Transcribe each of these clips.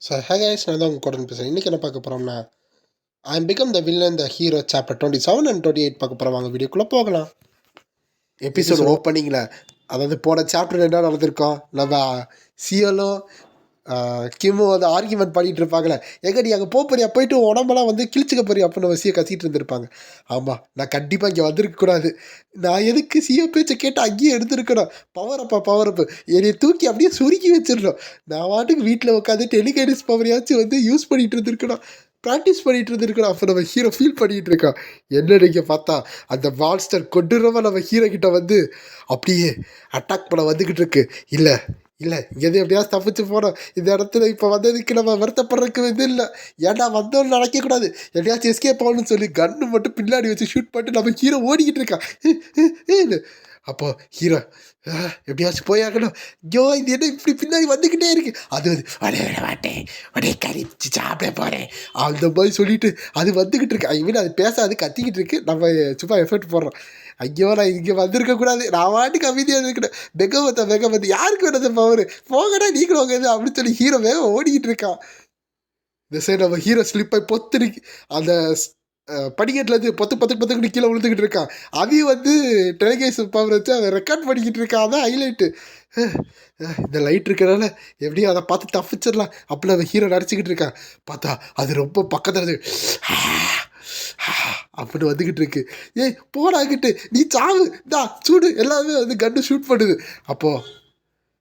So hey guys, நான் தான் உங்கள் கூட பேசுகிறேன். இன்றைக்கி என்ன பார்க்க போகிறோம்னா, I am become the villain the hero chapter 27 and 28 பார்க்க போகிறோம். வாங்க வீடியோக்குள்ளே போகலாம். எபிசோட் ஓப்பனிங்கில், அதாவது போன சாப்டர் என்ன நடந்திருக்கோம், நம்ம சியலும் கிம்மு வந்து ஆர்கியூமெண்ட் பண்ணிகிட்டு இருப்பாங்களே, எங்கே நீ அங்கே போறியா, போயிட்டு உடம்பெல்லாம் வந்து கிழிச்சிக்க போறியா அப்படின்னு நம்ம சியை கத்திட்டு இருந்திருப்பாங்க. ஆமாம், நான் கண்டிப்பாக இங்கே வந்திருக்கக்கூடாது. நான் எதுக்கு சியோ பேச்சை கேட்டு அங்கேயே எடுத்துருக்கணும். பவர் அப்பு என்னை தூக்கி அப்படியே சுருக்கி வச்சிடணும். நான் வாட்டுக்கு வீட்டில் உட்காந்து டெலிகைனஸ் பவரையாச்சும் வந்து யூஸ் பண்ணிகிட்டு இருந்திருக்கணும், ப்ராக்டிஸ் பண்ணிகிட்டு இருந்திருக்கணும். அப்போ நம்ம ஹீரோ ஃபீல் பண்ணிகிட்டு இருக்கோம். என்ன நீங்கள் பார்த்தா அந்த மான்ஸ்டர் கொண்டுறவன் நம்ம ஹீரோ கிட்ட வந்து அப்படியே அட்டாக் பண்ண வந்துக்கிட்டு இருக்கு. இல்லை இங்கேருந்து எப்படியாவது தப்பிச்சு போகிறோம். இந்த இடத்துல இப்போ வந்ததுக்கு நம்ம வருத்தப்படுறதுக்கு இது இல்லை. ஏன்னா வந்தோன்னு நினைக்கக்கூடாது, எப்படியாச்சும் எஸ்கேப் ஆகணும்னு சொல்லி கன்று மட்டும் பின்னாடி வச்சு ஷூட் பண்ணிட்டு நம்ம ஹீரோ ஓடிக்கிட்டு இருக்கான். அப்போது ஹீரோ எப்படியாச்சும் போயாகணும். ஐயோ, இது என்ன இப்படி பின்னாடி வந்துக்கிட்டே இருக்கு. அது வந்து விட மாட்டேன், உடனே கறிச்சு சாப்பிட போகிறேன் அந்த மாதிரி சொல்லிட்டு அது வந்துக்கிட்டு இருக்கு. ஐ மீன் அது பேசாது, கத்திக்கிட்டு இருக்கு. நம்ம சும்மா எஃபர்ட் போடுறோம். ஐயோ, நான் இங்கே வந்திருக்கக்கூடாது, நான் வாட்டுக்கு அமைதியாக இருக்கணும். வெகமத்து யாருக்கு வேணது பவர், போகடா நீங்களும் உங்க அப்படின்னு சொல்லி ஹீரோ வேகம் ஓடிக்கிட்டு இருக்கான். இந்த சைடு நம்ம ஹீரோ ஸ்லிப்பாகி பொத்துருக்கு அந்த படிக்கட்டில் பொத்துக்கிட்டு கீழே விழுந்துக்கிட்டு இருக்கான். அதையும் வந்து டெலிகேஷன் பவர் வச்சு அதை ரெக்கார்ட் பண்ணிக்கிட்டு இருக்கான். அதான் ஹைலைட்டு. இந்த லைட் இருக்கிறனால எப்படியும் அதை பார்த்து தப்பிச்சிடலாம் அப்படின்னு அந்த ஹீரோ நடிச்சிக்கிட்டு இருக்கான். பார்த்தா அது ரொம்ப பக்கத்தில் அப்படின்னு வந்துக்கிட்டு இருக்கு. ஏய் போடாக்கிட்டு நீ சாவு, தா சூடு, எல்லாமே வந்து கன்று ஷூட் பண்ணுது. அப்போது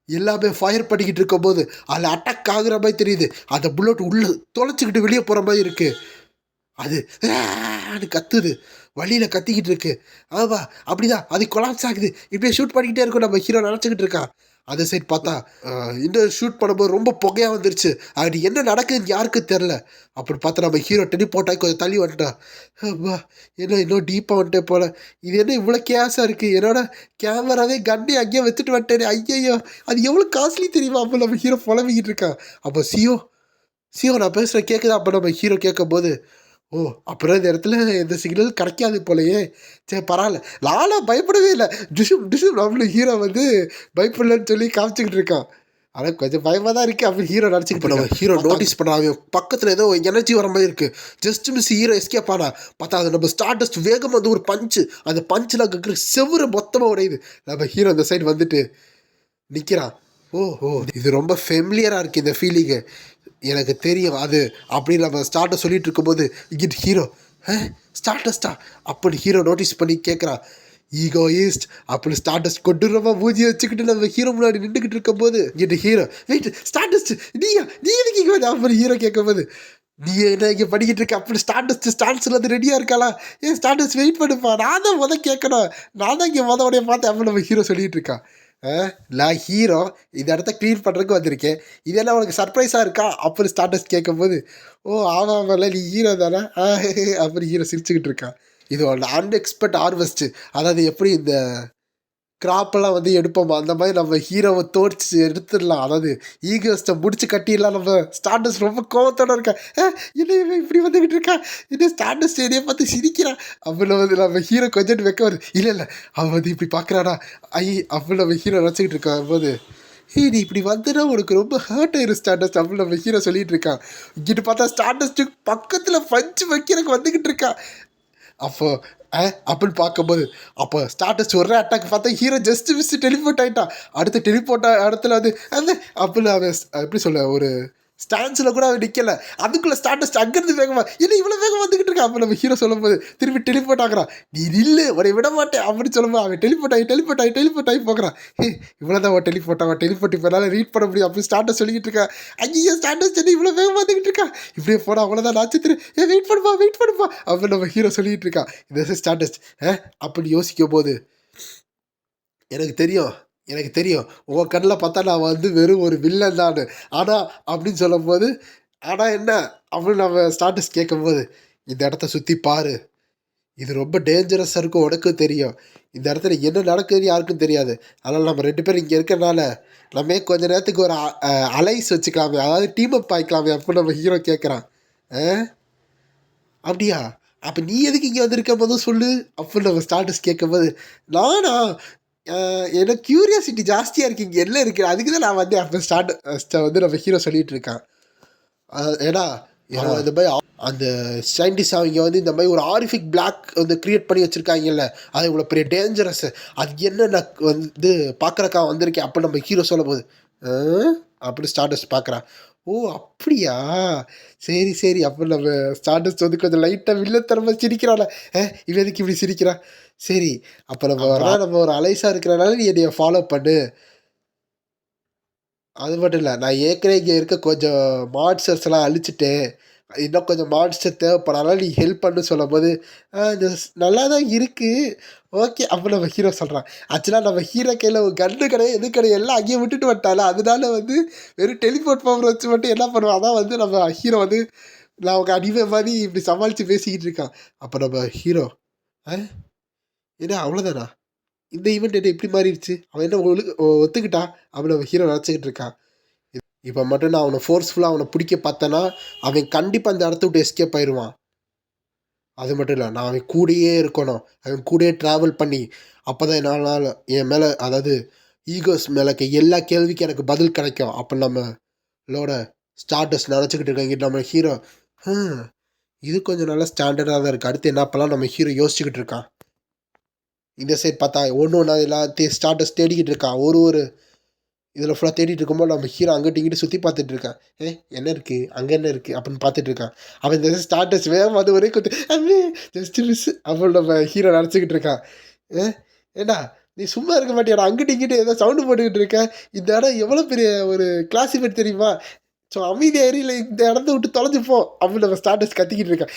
எல்லாமே ஃபயர் பண்ணிக்கிட்டு இருக்கும்போது அதில் அட்டாக் ஆகுற மாதிரி தெரியுது. அந்த புல்லட் உள்ளே தொலைச்சிக்கிட்டு வெளியே போகிற மாதிரி இருக்குது. அது கத்துது, வழியில் கத்திக்கிட்டு இருக்கு. ஆமா அப்படிதான், அது கொலாப்ஸ் ஆகுது. இப்படியே ஷூட் பண்ணிக்கிட்டே இருக்கும். நம்ம ஹீரோ நினச்சிக்கிட்டு இருக்கான். அதே சைட் பார்த்தா இன்னும் ஷூட் பண்ணும்போது ரொம்ப புகையாக வந்துருச்சு. அது என்ன நடக்குதுன்னு யாருக்கும் தெரில. அப்புறம் பார்த்தா நம்ம ஹீரோ டெலிபோர்ட் ஆகி கொஞ்சம் தள்ளி வந்துட்டான். அப்பா, என்ன இன்னும் டீப்பாக வந்துட்டே போல. இது என்ன இவ்வளோ கேஸாக இருக்குது, என்னோட கேமராவே கண்ணி அங்கேயே வச்சுட்டு வந்துட்டேன். ஐயையோ, அது எவ்வளோ காஸ்ட்லி தெரியுமா. அப்போ நம்ம ஹீரோ புலம்பிக்கிட்டு இருக்கான். அப்போ சியோ நான் பேசுகிறேன் கேட்குதா. அப்போ நம்ம ஹீரோ கேட்கும் போது, ஓ அப்புறம் இந்த இடத்துல எந்த சிக்னல் கிடைக்காது போலையே. சரி பரவாயில்ல, நானும் பயப்படவே இல்லை. டிஷும் நம்மளும் ஹீரோ வந்து பயப்படலன்னு சொல்லி காமிச்சிக்கிட்டு இருக்கான். ஆனால் கொஞ்சம் பயமாக தான் இருக்குது அப்படின்னு ஹீரோ நினச்சிக்கிட்டு நம்ம ஹீரோ நோட்டீஸ் பண்ணாங்க. பக்கத்தில் ஏதோ எனர்ஜி வர மாதிரி இருக்குது. ஜஸ்ட் மிஸ் ஹீரோ எஸ்கேப் ஆனா பார்த்தா அது நம்ம ஸ்டார்டஸ்ட் வேகம் வந்து ஒரு பஞ்சு, அந்த பஞ்சில் இருக்கிற செவ்வறு மொத்தமாக உடையுது. நம்ம ஹீரோ அந்த சைடு வந்துட்டு நிற்கிறான். ஓ இது ரொம்ப ஃபெமிலியராக இருக்குது இந்த ஃபீலிங்கு, எனக்கு தெரியும் அது அப்படின்னு நம்ம ஸ்டார்ட்டை சொல்லிட்டு இருக்கும்போது இங்கிட்டு ஹீரோ ஸ்டார்டஸ்டா அப்படின்னு ஹீரோ நோட்டீஸ் பண்ணி கேட்குறான். ஈகோயிஸ்ட் அப்படின்னு ஸ்டார்டஸ்ட் கொண்டுறமா மூஞ்சி வச்சுக்கிட்டு நம்ம ஹீரோ முன்னாடி நின்றுக்கிட்டு இருக்கும்போது இங்கிட்டு ஹீரோ வெயிட் ஸ்டார்டஸ்ட் நீ எதுக்கு இங்கே வந்து அப்படின்னு ஹீரோ கேட்கும்போது, நீ என்ன இங்கே படிக்கிட்டு இருக்க அப்படின்னு ஸ்டார்ட்ஸில் வந்து ரெடியாக இருக்காளா. ஏன் ஸ்டார்டஸ்ட் வெயிட் பண்ணுப்பா, நான் தான் கேட்கணும், நான் தான் இங்கே உடைய பார்த்தேன் அப்படின்னு நம்ம ஹீரோ சொல்லிட்டு இருக்கான். நான் ஹீரோ இந்த இடத்த க்ளீன் பண்ணுறதுக்கு வந்திருக்கேன், இதெல்லாம் உனக்கு சர்ப்ரைஸாக இருக்கா அப்படின்னு ஸ்டார்டஸ்ட் கேட்கும்போது, ஓ ஆமாம்ல நீ ஹீரோ தானே அப்படின்னு ஹீரோ சிரிச்சுக்கிட்டு இருக்கான். இது ஒன்று அன்எக்ஸ்பெக்ட் ஹார்வெஸ்ட்டு, அதாவது எப்படி இந்த கிராப்பெல்லாம் வந்து எடுப்போமா அந்த மாதிரி நம்ம ஹீரோவை தோற்று எடுத்துடலாம். அதாவது ஈகோஸ்ட்டை முடிச்சு கட்டிடலாம். நம்ம ஸ்டார்டஸ்ட் ரொம்ப கோவத்தோடு இருக்கா. என்ன இப்படி வந்துக்கிட்டு இருக்கா, இன்னும் ஸ்டார்டஸ்ட் என்னையை பார்த்து சிரிக்கிறான் அப்படின்னு வந்து நம்ம ஹீரோ கொஞ்சம் வைக்க வருது. இல்லை அவன் வந்து இப்படி பார்க்குறானா அப்படின்னு நம்ம ஹீரோ நினச்சிக்கிட்டு இருக்கான் போது, நீ இப்படி வந்துன்னா உனக்கு ரொம்ப ஹர்ட் ஆயிரும் ஸ்டார்டஸ்ட் அப்படின்னு நம்ம ஹீரோ சொல்லிகிட்டு இருக்கான். இங்கிட்டு பார்த்தா ஸ்டார்டஸ்ட்டு பக்கத்தில் பஞ்சு வைக்கிறக்கு வந்துக்கிட்டு இருக்கா. அப்போ அப்படின்னு பார்க்கும்போது அப்போ ஸ்டார்டஸ்ட் ஒரு அட்டாக் பார்த்தா ஹீரோ ஜஸ்ட் மிஸ் டெலிபோர்ட் ஆகிட்டான். அடுத்து டெலிபோர்ட் இடத்துல வந்து அந்த அப்படின்னு அவன் எப்படி சொல்ல ஒரு ஸ்டான்ஸில் கூட அவன் நிற்கலை. அதுக்குள்ளே ஸ்டார்டஸ்ட் அங்கேருந்து வேகமாக இல்லை இவ்வளோ வேகம் வந்துக்கிட்டு இருக்கா. அப்போ நம்ம ஹீரோ சொல்லும் போது திருப்பி டெலிபோர்ட் ஆகிறான். நீ இல்லை உடைய விட மாட்டேன் அப்படின்னு சொல்லும்போது அவன் டெலிபோர்ட் ஆகி போகிறான். இவ்வளோதான் அவன் டெலிபோர்ட் இப்போ என்னால் ரீட் பண்ண முடியும் அப்படின்னு ஸ்டார்டஸ்ட் சொல்லிக்கிட்டு இருக்கா. ஐயோ ஸ்டார்டஸ்ட் இவ்வளோ வேகமாக வந்துக்கிட்டு இருக்கா, இப்படியே போனால் அவ்வளோதான் நட்சத்திரம், வெயிட் பண்ணுப்பா அப்படின்னு நம்ம ஹீரோ சொல்லிகிட்டு இருக்கான். இந்த ஸ்டார்டஸ்ட் அப்படி யோசிக்கும் போது, எனக்கு தெரியும் உங்கள் கண்ணில் பார்த்தா நான் வந்து வெறும் ஒரு வில்லன் தான், ஆனால் அப்படின்னு சொல்லும் போது, ஆனால் என்ன அப்படின்னு நம்ம ஸ்டார்டஸ் கேட்கும்போது, இந்த இடத்த சுற்றி பாரு, இது ரொம்ப டேஞ்சரஸாக இருக்கும், உனக்கும் தெரியும், இந்த இடத்துல என்ன நடக்குதுன்னு யாருக்கும் தெரியாது, அதனால் நம்ம 2 பேரும் இங்கே இருக்கிறனால நம்ம கொஞ்ச நேரத்துக்கு ஒரு அலைஸ் வச்சுக்கலாமே, அதாவது டீம் அப் ஆகிக்கலாமே அப்படின்னு நம்ம ஹீரோ கேட்குறான். அப்படியா, அப்போ நீ எதுக்கு இங்கே வந்திருக்கும் போதும் சொல்லு அப்படின்னு நம்ம ஸ்டார்டஸ் கேட்கும்போது, நானா எனக்கு க்யூரியாசிட்டி ஜாஸ்தியாக இருக்குது, இங்கே என்ன இருக்குது, அதுக்கு தான் நான் வந்து அப்போ வந்து நம்ம ஹீரோ சொல்லிகிட்டு இருக்கான். ஏன்னா ஏன்னா இந்த மாதிரி அந்த சயின்டிஸ்ட் அவங்க வந்து இந்த மாதிரி ஒரு ஆரிஃபிக் பிளாக் வந்து கிரியேட் பண்ணி வச்சுருக்காங்கல்ல, அது இவ்வளோ பெரிய டேஞ்சரஸ், அது என்ன நான் வந்து பார்க்குறக்கா வந்திருக்கேன் அப்போ நம்ம ஹீரோ சொல்லும் போது அப்படி ஸ்டார்டஸ்ட் பார்க்குறான். ஓ அப்படியா, சரி சரி. அப்போ நம்ம ஸ்டார்டஸ்ட் வந்து கொஞ்சம் லைட்டாக வில்லத்தனமாக சிரிக்கிறாள். இவன் எதுக்கு இப்படி சிரிக்கிறான்? சரி, அப்போ நம்ம ஒரு அலைஸாக இருக்கிறனால நீ என்னைய ஃபாலோ பண்ணு. அது மட்டும் இல்லை, நான் ஏற்கனவே இங்கே இருக்க கொஞ்சம் மான்ஸ்டர்ஸ் எல்லாம் அழிச்சிட்டேன், இன்னும் கொஞ்சம் மான்ஸ்டர் தேவைப்படாதால நீ ஹெல்ப் பண்ணு சொல்லும்போது இது நல்லா தான் இருக்குது. ஓகே, அப்போ நம்ம ஹீரோ சொல்கிறான். ஆக்சுவலாக நம்ம ஹீரோ கையில் ஒரு கன்று கிடையாது, எது கிடையாது, எல்லாம் அங்கேயே விட்டுட்டு வந்துட்டால, அதனால வந்து வெறும் டெலிபோர்ட் பவர் வச்சு மட்டும் என்ன பண்ணுவான், அதான் வந்து நம்ம ஹீரோ வந்து நான் அவங்க அடிமை மாதிரி இப்படி சமாளித்து பேசிக்கிட்டு இருக்கான். அப்போ நம்ம ஹீரோ ஏன்னா அவ்வளோதானா, இந்த ஈவெண்ட் என்ன இப்படி மாறிடுச்சு, அவன் என்ன ஒத்துக்கிட்டா அப்படின்னு நம்ம ஹீரோ நினச்சிக்கிட்டு இருக்கான். இப்போ மட்டும் நான் அவனை ஃபோர்ஸ்ஃபுல்லாக அவனை பிடிக்க பார்த்தேன்னா அவன் கண்டிப்பாக அந்த இடத்த விட்டு எஸ்கேப் ஆயிடுவான். அது மட்டும் இல்லை, நான் அவன் கூடயே இருக்கணும், அவன் கூடயே ட்ராவல் பண்ணி அப்போ தான் என்னால் என் மேலே, அதாவது ஈகோஸ் மேலே எல்லா கேள்விக்கும் எனக்கு பதில் கிடைக்கும். அப்போ நம்மளோட ஸ்டார்டர்ஸ் நினச்சிக்கிட்டு இருக்காங்க நம்ம ஹீரோ. இது கொஞ்சம் நல்லா ஸ்டாண்டர்டாக தான் இருக்குது, அடுத்து என்ன அப்போல்லாம் நம்ம ஹீரோ யோசிச்சுக்கிட்டு இருக்கான். இந்த சைட் பார்த்தா ஒன்று ஒன்றா எல்லாத்தையும் ஸ்டார்டர்ஸ் தேடிக்கிட்டு இருக்கான். ஒரு இதில் ஃபுல்லாக தேடிட்டு இருக்கும்போது நம்ம ஹீரோ அங்கிட்டு இங்கிட்டு சுற்றி பார்த்துட்டு இருக்கான். என்ன இருக்குது, அங்கே என்ன இருக்குது அப்படின்னு பார்த்துட்டு இருக்கான். அவன் இந்த ஸ்டார்டர்ஸ் வேகமாக அது ஒரே கொத்து ஜஸ்ட் மிஸ் அப்படின்னு நம்ம ஹீரோ நினச்சிக்கிட்டு இருக்கான். ஏண்டா நீ சும்மா இருக்க மாட்டியாடா, அங்கிட்டு இங்கிட்டு ஏதோ சவுண்டு போட்டுக்கிட்டு இருக்க, இந்த இடம் எவ்வளோ பெரிய ஒரு கிளாசிஃபைட் தெரியுமா, ஸோ அமைதி ஏரியில் இந்த இடத்த விட்டு தொலைஞ்சுப்போ அப்படின்னு நம்ம ஸ்டார்டர்ஸ் கத்திக்கிட்டு இருக்கேன்.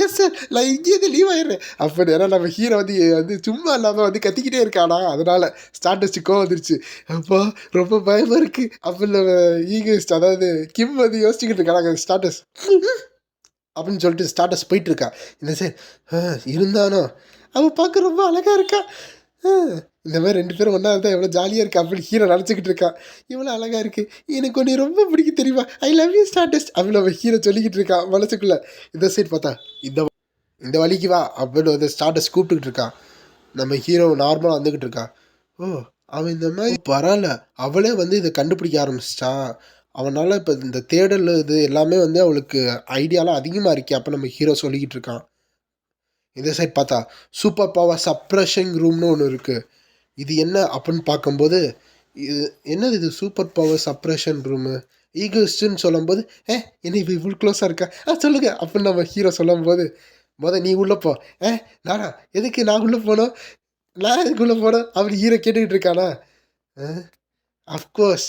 எஸ் சார், நான் இங்கேயே லீவ் ஆயிடுறேன் அப்படின்னு. ஏன்னா நம்ம ஹீரோ வந்து சும்மா இல்லாமல் வந்து கத்திக்கிட்டே இருக்கானா, அதனால் ஸ்டார்டர்ஸ்க்கு கோவம் வந்துருச்சு. அப்போ ரொம்ப பயமாக இருக்குது அப்படின்னு நம்ம ஈகோயிஸ்ட், அதாவது கிம் வந்து யோசிச்சுக்கிட்டு இருக்காங்க ஸ்டார்டர்ஸ் அப்படின்னு சொல்லிட்டு ஸ்டார்டர்ஸ் போயிட்டுருக்கா. இந்த சார் இருந்தானோ அவள் பார்க்க ரொம்ப அழகாக இருக்கா, இந்த மாதிரி 2 பேரும் ஒன்றா இருந்தால் எவ்வளோ ஜாலியாக இருக்குது அப்படின்னு ஹீரோ நினச்சிக்கிட்டு இருக்கான். இவ்வளோ அழகாக இருக்குது, எனக்கு ஒன்று ரொம்ப பிடிக்கும் தெரியுமா, ஐ லவ் யூ ஸ்டார்டஸ்ட் அப்படின்னு நம்ம ஹீரோ சொல்லிக்கிட்டு இருக்கான் மனசுக்குள்ளே. இந்த சைட் பார்த்தா இந்த வழிக்கு வா அப்படின்னு வந்து ஸ்டார்டஸ்ட் கூப்பிட்டுக்கிட்டு இருக்கான். நம்ம ஹீரோ நார்மலாக வந்துக்கிட்டு இருக்கான். அவன் இந்த மாதிரி பரவாயில்ல, அவளே வந்து இதை கண்டுபிடிக்க ஆரம்பிச்சிட்டா, அவனால் இப்போ இந்த தேடல் இது எல்லாமே வந்து அவளுக்கு ஐடியாலாம் அதிகமாக இருக்கே அப்போ நம்ம ஹீரோ சொல்லிக்கிட்டு இருக்கான். இந்த சைட் பார்த்தா சூப்பர் பவர் சப்ரஷன் ரூம்னு ஒன்று இருக்குது. இது என்ன அப்படின்னு பார்க்கும்போது இது என்னது, இது சூப்பர் பவர் சப்ரஷன் ரூமு ஈகோஸ்ட்டுன்னு சொல்லும்போது என்ன இப்போ இவ்வளோ க்ளோஸாக இருக்கா, சொல்லுங்க அப்படின்னு நம்ம ஹீரோ சொல்லும்போது நீ உள்ளே போ. நானா எதுக்கு நான் உள்ளே போனோம், நான் எதுக்கு உள்ளே போனோம் அப்படி ஹீரோ கேட்டுக்கிட்டு இருக்கானா. அஃப்கோர்ஸ்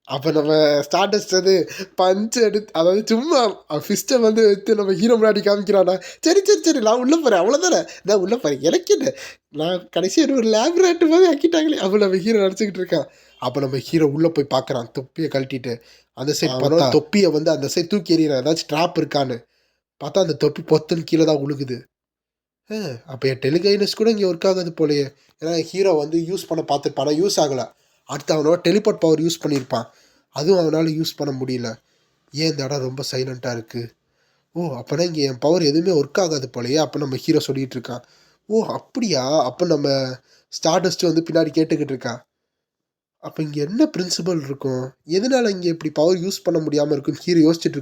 அப்போ நம்ம ஸ்டார்டஸ்ட் வந்து பஞ்சு எடுத்து, அதாவது சும்மா ஃபிஸ்ட்டை வந்து எடுத்து நம்ம ஹீரோ முன்னாடி காமிக்கிறானா. சரி சரி சரி, நான் உள்ளே போகிறேன் அவ்வளோதானே, நான் உள்ளே போகிறேன், எனக்கு என்ன, நான் கடைசியாக ஒரு லேப்ரேட்டு மாதிரி ஆக்கிட்டாங்களே அப்போ நம்ம ஹீரோ நினச்சிக்கிட்டு இருக்கான். அப்போ நம்ம ஹீரோ உள்ளே போய் பார்க்குறான், தொப்பியை கழட்டிட்டு அந்த சைட் பார்த்தா தொப்பியை வந்து அந்த சைட் தூக்கி எறிகிறான், ஏதாச்சும் ட்ராப் இருக்கான்னு பார்த்தா அந்த தொப்பி பொத்துன்னு கீழே தான் உழுகுது. அப்போ என் டெலிகைனஸ் கூட இங்கே ஒர்க் ஆகாது போலையே, ஏன்னா ஹீரோ வந்து யூஸ் பண்ண பார்த்துருப்பானா, யூஸ் ஆகலை. அடுத்து அவனோட டெலிபோர்ட் பவர் யூஸ் பண்ணியிருப்பான், அதுவும் அவனால் யூஸ் பண்ண முடியல. ஏன் இந்த இடம் ரொம்ப சைலண்ட்டாக இருக்குது, அப்போனா இங்கே என் பவர் எதுவுமே ஒர்க் ஆகாது போலையே அப்போ நம்ம ஹீரோ சொல்லிகிட்டு இருக்கான். அப்படியா, அப்போ நம்ம ஸ்டார்டஸ்ட்டு வந்து பின்னாடி கேட்டுக்கிட்டு இருக்கான். அப்போ இங்கே என்ன பிரின்சிபல் இருக்கும், எதனால் இங்கே இப்படி பவர் யூஸ் பண்ண முடியாமல் இருக்குன்னு ஹீரோ யோசிச்சுட்டு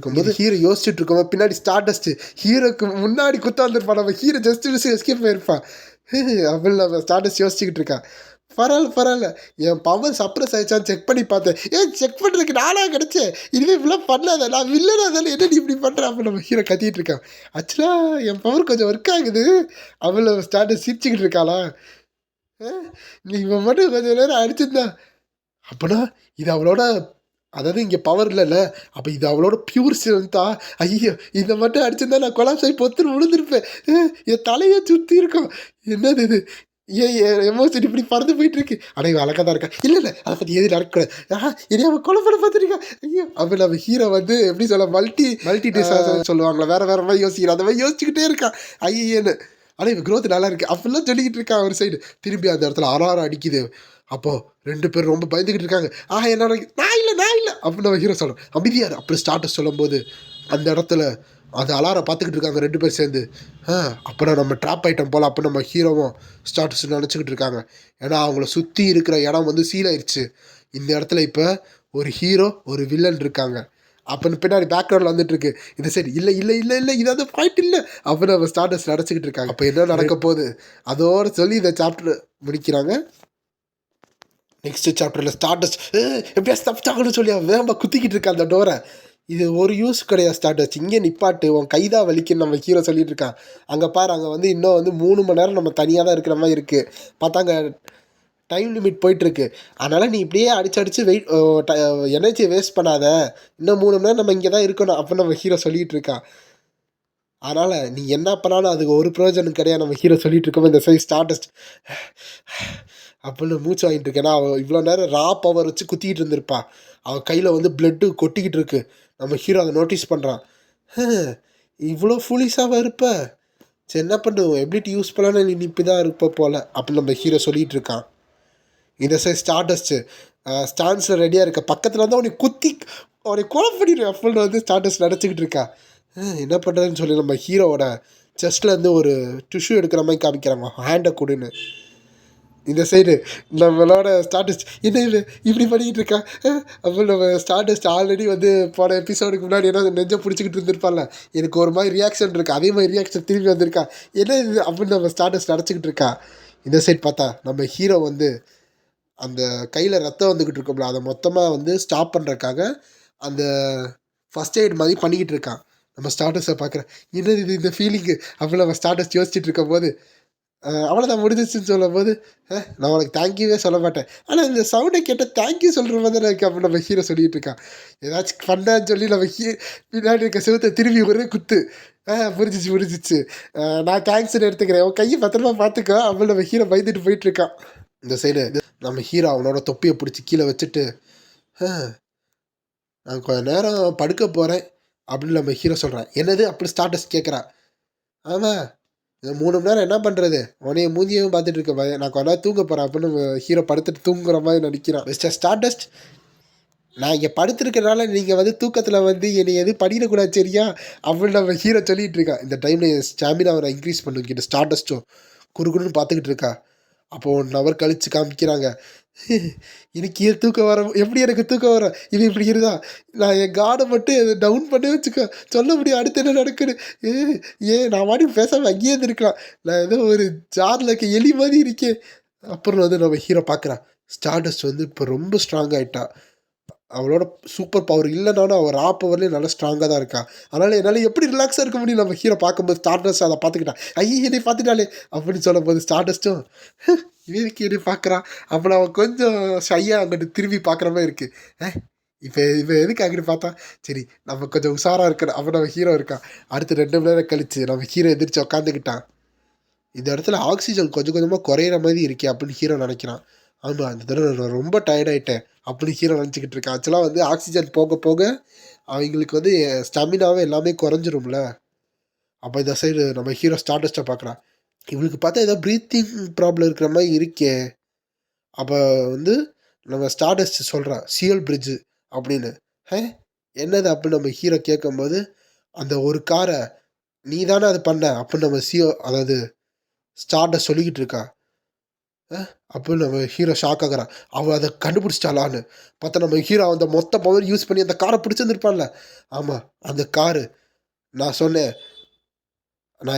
இருக்கும்போது பின்னாடி ஸ்டார்டஸ்ட்டு ஹீரோக்கு முன்னாடி குத்த வந்துருப்பான். நம்ம ஹீரோ ஜஸ்ட் எஸ்கேப் ஆயிருப்பான். அப்படின்னு நம்ம ஸ்டார்டஸ்ட் யோசிச்சுக்கிட்டு இருக்கான். பரவாயில்ல, என் பவர் சப்ரஸ் ஆயிடுச்சான்னு செக் பண்ணி பார்த்தேன். செக் பண்ணுறதுக்கு நானாக கிடச்சேன், இதுவே இப்படிலாம் பண்ணாத, நான் வில்லனா இருந்தாலும் என்ன நீ இப்படி பண்ணுற அப்போ நம்ம ஹீரோ கத்திக்கிட்டு இருக்கான். ஆக்சுவலாக என் பவர் கொஞ்சம் ஒர்க் ஆகுது அவளை ஸ்டார்டஸ் சிரிச்சுக்கிட்டு இருக்காளா. நீ இவன் மட்டும் கொஞ்சம் நேரம் அடிச்சிருந்தா அப்போனா இது அவளோட, அதாவது இங்கே பவர் இல்லைல்ல, அப்போ இது அவளோட பியூர் ஸ்ட்ரென்த்தா, ஐயோ இதை மட்டும் அடிச்சிருந்தா நான் கொலாப்ஸ் ஆகி பொத்துன்னு விழுந்திருப்பேன், என் தலையை சுற்றி இருக்கும், என்னது இது, ஏன் எமோஷன் இப்படி பறந்து போயிட்டு இருக்கு, ஆனால் இவன் அழகாக தான் இருக்கா, இல்லை அதை பற்றி எது நடக்கக்கூடாது, இனி அவன் கொலை பண்ண பார்த்துருக்கான். ஐயோ அப்போ நம்ம ஹீரோ வந்து எப்படி சொல்ல மல்டி டிசாஸ்டர் சொல்லுவாங்களா, வேறு மாதிரி யோசிக்கிறான், அந்த மாதிரி யோசிச்சுக்கிட்டே இருக்கான் ஐயேன்னு. ஆனால் இவன் க்ரோத் நல்லா இருக்குது அப்படிலாம் சொல்லிக்கிட்டு இருக்கான் ஒரு சைடு. திரும்பி அந்த இடத்துல அலாரம் அடிக்குது. அப்போது 2 பேர் ரொம்ப பயந்துக்கிட்டு இருக்காங்க. என்ன நான் இல்லை அப்படின்னு நம்ம ஹீரோ சொல்கிறோம், அமைதியார் அப்படி ஸ்டார்டஸ் சொல்லும்போது அந்த இடத்துல அந்த அலாரம் பார்த்துக்கிட்டு இருக்காங்க 2 பேர் சேர்ந்து. அப்புறம் நம்ம ட்ராப் ஐட்டம் போல் அப்போ நம்ம ஹீரோவும் ஸ்டார்டஸ் நினச்சிக்கிட்டு இருக்காங்க. ஏன்னா அவங்கள சுற்றி இருக்கிற இடம் வந்து சீல் ஆயிடுச்சு. இந்த இடத்துல இப்போ ஒரு ஹீரோ ஒரு வில்லன் இருக்காங்க. அப்படின்னு பின்னாடி பேக்ரவுண்டில் வந்துட்டு இருக்கு. இது சரி இல்லை இல்லை இல்லை இல்லை இது வந்து பாயிண்ட் இல்லை அப்படின்னு நம்ம ஸ்டார்டஸ்ட் நினச்சிக்கிட்டு இருக்காங்க. அப்போ என்ன நடக்க போகுது அதோடு சொல்லி இந்த சாப்டர் முடிக்கிறாங்க. நெக்ஸ்ட் சாப்டரில் ஸ்டார்டஸ்ட் எப்படியா தப்பிச்சாங்கன்னு சொல்லி அவன் வேகமாக குத்திக்கிட்டு இருக்கா அந்த டோரை. இது ஒரு யூஸ் கிடையாது ஸ்டார்டஸ்ட், இங்கே நிப்பாட்டு உன் கைதான் வலிக்குன்னு நம்ம ஹீரோ சொல்லிட்டு இருக்கான். அங்கே பாரு அங்கே வந்து இன்னும் வந்து 3 மணி நேரம் நம்ம தனியாக தான் இருக்கிற மாதிரி இருக்குது. பார்த்தாங்க டைம் லிமிட் போயிட்டுருக்கு. அதனால் நீ இப்படியே அடிச்சு வெயிட் எனர்ஜியை வேஸ்ட் பண்ணாத, இன்னும் 3 மணி நேரம் நம்ம இங்கே தான் இருக்கணும் அப்படின்னு நம்ம ஹீரோ சொல்லிகிட்டு இருக்கான். அதனால் நீ என்ன பண்ணாலும் அதுக்கு ஒரு பிரயோஜனம் கிடையாது நம்ம ஹீரோ சொல்லிட்டு இருக்கோம். இந்த சைஸ் ஸ்டார்டஸ்ட் அப்படின்னு மூச்சு வாங்கிட்டு இருக்கேன். அவள் இவ்வளோ நேரம் ரா பவர் வச்சு குத்திக்கிட்டு இருந்திருப்பா. அவள் கையில் வந்து பிளட்டு கொட்டிக்கிட்டு இருக்கு. நம்ம ஹீரோ அதை நோட்டீஸ் பண்ணுறான். இவ்வளோ ஃபுலிஸாக இருப்ப, சரி என்ன பண்ணுவோம் எபிலிட்டி யூஸ் பண்ணலான்னு நீ இப்படி தான் இருப்ப போல் அப்படின்னு நம்ம ஹீரோ சொல்லிகிட்டு இருக்கான். இந்த சைஸ் ஸ்டார்டஸ்ட்டு ஸ்டான்ஸில் ரெடியாக இருக்க பக்கத்தில் வந்து அவனை குத்தி அவனை கொலை பண்ணிடுவேன் அப்படின்னு வந்து ஸ்டார்டஸ்ட் நினச்சிக்கிட்டு இருக்கா. என்ன பண்ணுறதுன்னு சொல்லி நம்ம ஹீரோவோட செஸ்ட்டில் இருந்து ஒரு டிஷ்யூ எடுக்கிற மாதிரி காமிக்கிறாங்க, ஹேண்டை கொடுன்னு. இந்த சைடு நம்மளோட ஸ்டார்டஸ்ட் என்ன இல்லை இப்படி பண்ணிக்கிட்டு இருக்கா. அப்போ நம்ம ஸ்டார்டஸ்ட் ஆல்ரெடி வந்து போன எபிசோடுக்கு முன்னாடி என்ன நெஞ்சை பிடிச்சிக்கிட்டு இருந்திருப்பான்ல, எனக்கு ஒரு மாதிரி ரியாக்ஷன் இருக்கா, அதே மாதிரி ரியாக்ஷன் திரும்பி வந்திருக்கா. என்ன இது அப்படின்னு நம்ம ஸ்டார்டஸ்ட் நினச்சிக்கிட்டு இருக்கா. இந்த சைட் பார்த்தா நம்ம ஹீரோ வந்து அந்த கையில் ரத்தம் வந்துக்கிட்டு இருக்கோம்ல, அதை மொத்தமாக வந்து ஸ்டாப் பண்ணுறதுக்காக அந்த ஃபஸ்ட் எய்ட் மாதிரி பண்ணிக்கிட்டு இருக்கான். நம்ம ஸ்டார்டஸை பார்க்குறேன், என்னது இது இந்த ஃபீலிங்கு அப்படின்னு நம்ம ஸ்டார்டஸ் யோசிச்சுட்டு இருக்கும் போது அவ்வளோதான் முடிஞ்சிச்சுன்னு சொல்லும் போது நான் உனக்கு தேங்க்யூவே சொல்ல மாட்டேன், ஆனால் இந்த சவுண்டை கேட்டால் தேங்க்யூ சொல்கிற மாதிரி தான் இருக்குது அப்படின்னு நம்ம ஹீரோ சொல்லிகிட்டு இருக்கான். ஏதாச்சும் பண்ணான்னு சொல்லி நம்ம பின்னாடி இருக்க சிவத்தை திரும்பி ஒரே குத்து. புரிஞ்சிச்சு நான் தேங்க்ஸ்ன்னு எடுத்துக்கிறேன், உன் கையை பத்திரமா பார்த்துக்கோ அப்படின்னு நம்ம ஹீரோ பயந்துட்டு போயிட்டுருக்கான். இந்த சைடு நம்ம ஹீரோ அவனோட தொப்பியை பிடிச்சி கீழே வச்சுட்டு நான் கொஞ்ச நேரம் படுக்க போகிறேன் அப்படின்னு நம்ம ஹீரோ சொல்கிறேன். என்னது அப்படி ஸ்டார்டஸ் கேட்குறான். ஆமாம் 3 மணி நேரம் என்ன பண்ணுறது, உனைய மூஞ்சியும் பார்த்துட்டு இருக்க, நான் கொஞ்ச நேரம் தூங்க போகிறேன் அப்படின்னு ஹீரோ படுத்துட்டு தூங்குற மாதிரி நடிக்கிறான். மிஸ்டர் ஸ்டார்டஸ்ட், நான் இங்கே படுத்துருக்கிறனால நீங்கள் வந்து தூக்கத்தில் வந்து என்னை எதுவும் பண்ணிடக்கூடாது சரியா அப்படின்னு நம்ம ஹீரோ சொல்லிகிட்டு இருக்கான். இந்த டைமில் ஸ்டாமினா அவரை இன்க்ரீஸ் பண்ணுங்கிட்ட ஸ்டார்டஸ்ட்டும் குறுக்குன்னு பார்த்துக்கிட்டு இருக்கா. அப்போது 1 ஹவர் கழித்து காமிக்கிறாங்க. எனக்கு ஏன் தூக்கம் வர, எப்படி எனக்கு தூக்கம் வர, இது இப்படி இருந்தா நான் என் காடை மட்டும் டவுன் பண்ணி வச்சுக்க, சொல்ல முடியும் அடுத்து என்ன நடக்குது. நான் வாடி பேசாமல் அங்கேயே இருந்திருக்கலாம், நான் ஏதோ ஒரு ஜாரில் இருக்க எலி மாதிரி இருக்கேன். அப்புறம் வந்து நம்ம ஹீரோ பார்க்குறான், ஸ்டார்டஸ்ட் வந்து இப்போ ரொம்ப ஸ்ட்ராங் ஆகிட்டா. அவளோட சூப்பர் பவர் இல்லைனாலும் அவள் ரா பவர்லேயும் நல்லா ஸ்ட்ராங்காக தான் இருக்கா. அதனால் என்னால் எப்படி ரிலாக்ஸாக இருக்க முடியும். நம்ம ஹீரோ பார்க்கும்போது ஸ்டார்டஸ்ட் அதை பார்த்துக்கிட்டான். ஐயே என்னை பார்த்துட்டாலே அப்படின்னு சொல்லும் போது ஸ்டார்டஸ்ட்டும் இதுக்கு என்னை பார்க்குறான். அப்புறம் அவன் கொஞ்சம் ஷையாக அங்கிட்டு திரும்பி பார்க்குற மாதிரி இருக்குது. இப்போ எதுக்கு அங்கிட்டு பார்த்தா சரி நம்ம கொஞ்சம் உஷாராக இருக்கணும் அப்போ நம்ம ஹீரோ இருக்கான். அடுத்து 2 மணி நேரம் கழிச்சு நம்ம ஹீரோ எதிர்த்து உட்காந்துக்கிட்டான். இந்த இடத்துல ஆக்சிஜன் கொஞ்சம் கொஞ்சமாக குறையிற மாதிரி இருக்கே அப்படின்னு ஹீரோ நினைக்கிறான். ஆமாம் அந்த தடவை நான் ரொம்ப டயர்டாயிட்டேன் அப்படின்னு ஹீரோ நினச்சிக்கிட்டு இருக்கேன். ஆக்சுவலாக வந்து ஆக்சிஜன் போக போக அவங்களுக்கு வந்து ஸ்டாமினாவே எல்லாமே குறைஞ்சிரும்ல. அப்போ இந்த சைடு நம்ம ஹீரோ ஸ்டார்டஸ்ட்டை பார்க்குறான். இவளுக்கு பார்த்தா ஏதோ ப்ரீத்திங் ப்ராப்ளம் இருக்கிற மாதிரி இருக்கே. அப்போ வந்து நம்ம ஸ்டார்டஸ்ட் சொல்கிறான் சியல் பிரிட்ஜு அப்படின்னு. என்னது அப்படின்னு நம்ம ஹீரோ கேட்கும்போது அந்த ஒரு காரை நீ தானே அது பண்ண அப்படின்னு நம்ம அதாவது ஸ்டார்டஸ்ட் சொல்லிக்கிட்டு இருக்கா. அப்படின்னு நம்ம ஹீரோ ஷாக் ஆகிறான். அவள் அதை கண்டுபிடிச்சிட்டாளான்னு பார்த்தா நம்ம ஹீரோ அந்த மொத்த பவர் யூஸ் பண்ணி அந்த காரை பிடிச்சிருந்துருப்பான்ல. ஆமாம் அந்த காரு நான்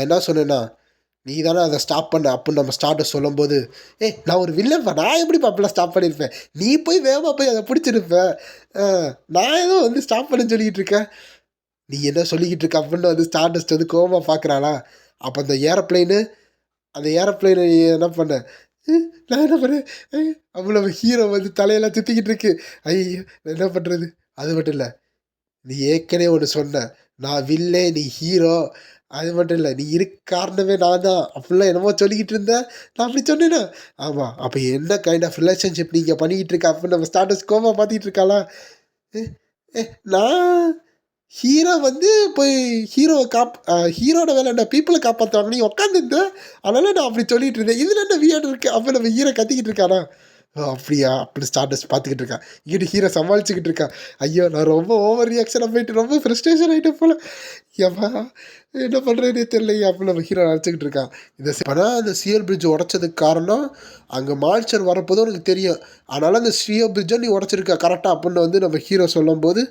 என்ன சொன்னேன்னா நீ தானே அதை ஸ்டாப் பண்ண அப்படின்னு நம்ம ஸ்டார்டஸ்ட் சொல்லும்போது நான் ஒரு வில்லன்ப்பா, நான் எப்படி அப்படிலாம் ஸ்டாப் பண்ணியிருப்பேன், நீ போய் வேகமாக போய் அதை பிடிச்சிருப்பேன், நான் ஏதோ வந்து ஸ்டாப் பண்ணு சொல்லிக்கிட்டு இருக்கேன், நீ என்ன சொல்லிக்கிட்டு இருக்க அப்படின்னு வந்து ஸ்டார்டஸ்ட் வந்து கோவமாக பார்க்குறாளா. அப்போ அந்த ஏரோப்ளைனு என்ன பண்ண நான் என்ன பண்ணேன் அப்போ நம்ம ஹீரோ வந்து தலையெல்லாம் சுற்றிக்கிட்டு இருக்கு. ஐயோ நான் என்ன பண்ணுறது. அது மட்டும் இல்லை, நீ ஏற்கனவே ஒன்று சொன்ன, நான் வில்லே நீ ஹீரோ, அது மட்டும் இல்லை நீ காரணமே நான் தான் அப்படிலாம் என்னமோ சொல்லிக்கிட்டு இருந்தேன், நான் அப்படி சொன்னேன்னா. ஆமாம் அப்போ என்ன கைண்ட் ஆஃப் ரிலேஷன்ஷிப் நீங்கள் பண்ணிக்கிட்டு இருக்க அப்படின்னு நம்ம ஸ்டார்டஸ் கோமா பார்த்துக்கிட்டு இருக்காளா. நான் ஹீரோ வந்து போய் ஹீரோட வேலை என்ன பீப்புளை காப்பாற்றுவாங்க, நீ உட்காந்துருந்தேன் அதனால் நான் அப்படி சொல்லிகிட்டு இருந்தேன், இதில் என்ன வியர்டு இருக்குது அப்போ நம்ம ஹீரோ கத்திக்கிட்டு இருக்கானா. அப்படியா அப்படின்னு ஸ்டார்டஸ் பார்த்துக்கிட்டு இருக்கான். இங்கிட்டு ஹீரோ சமாளிச்சுக்கிட்டு இருக்கான். ஐயோ நான் ரொம்ப ஓவர் ரியாக்ஷனாக போயிட்டு ரொம்ப ஃப்ரஸ்ட்ரேஷன் ஆகிட்டு போல, ஏப்பா என்ன பண்ணுறதுனே தெரியலையே அப்படின்னு நம்ம ஹீரோ நினச்சிக்கிட்டு இருக்கான். ஆனால் அந்த சியர் பிரிட்ஜ் உடச்சதுக்கு காரணம் அங்கே மான்ஸ்டர் வரப்போதும் உனக்கு தெரியும், அதனால் அந்த சியர் பிரிட்ஜை நீ உடச்சிருக்க கரெக்டாக அப்படின்னு வந்து நம்ம ஹீரோ சொல்லும்போது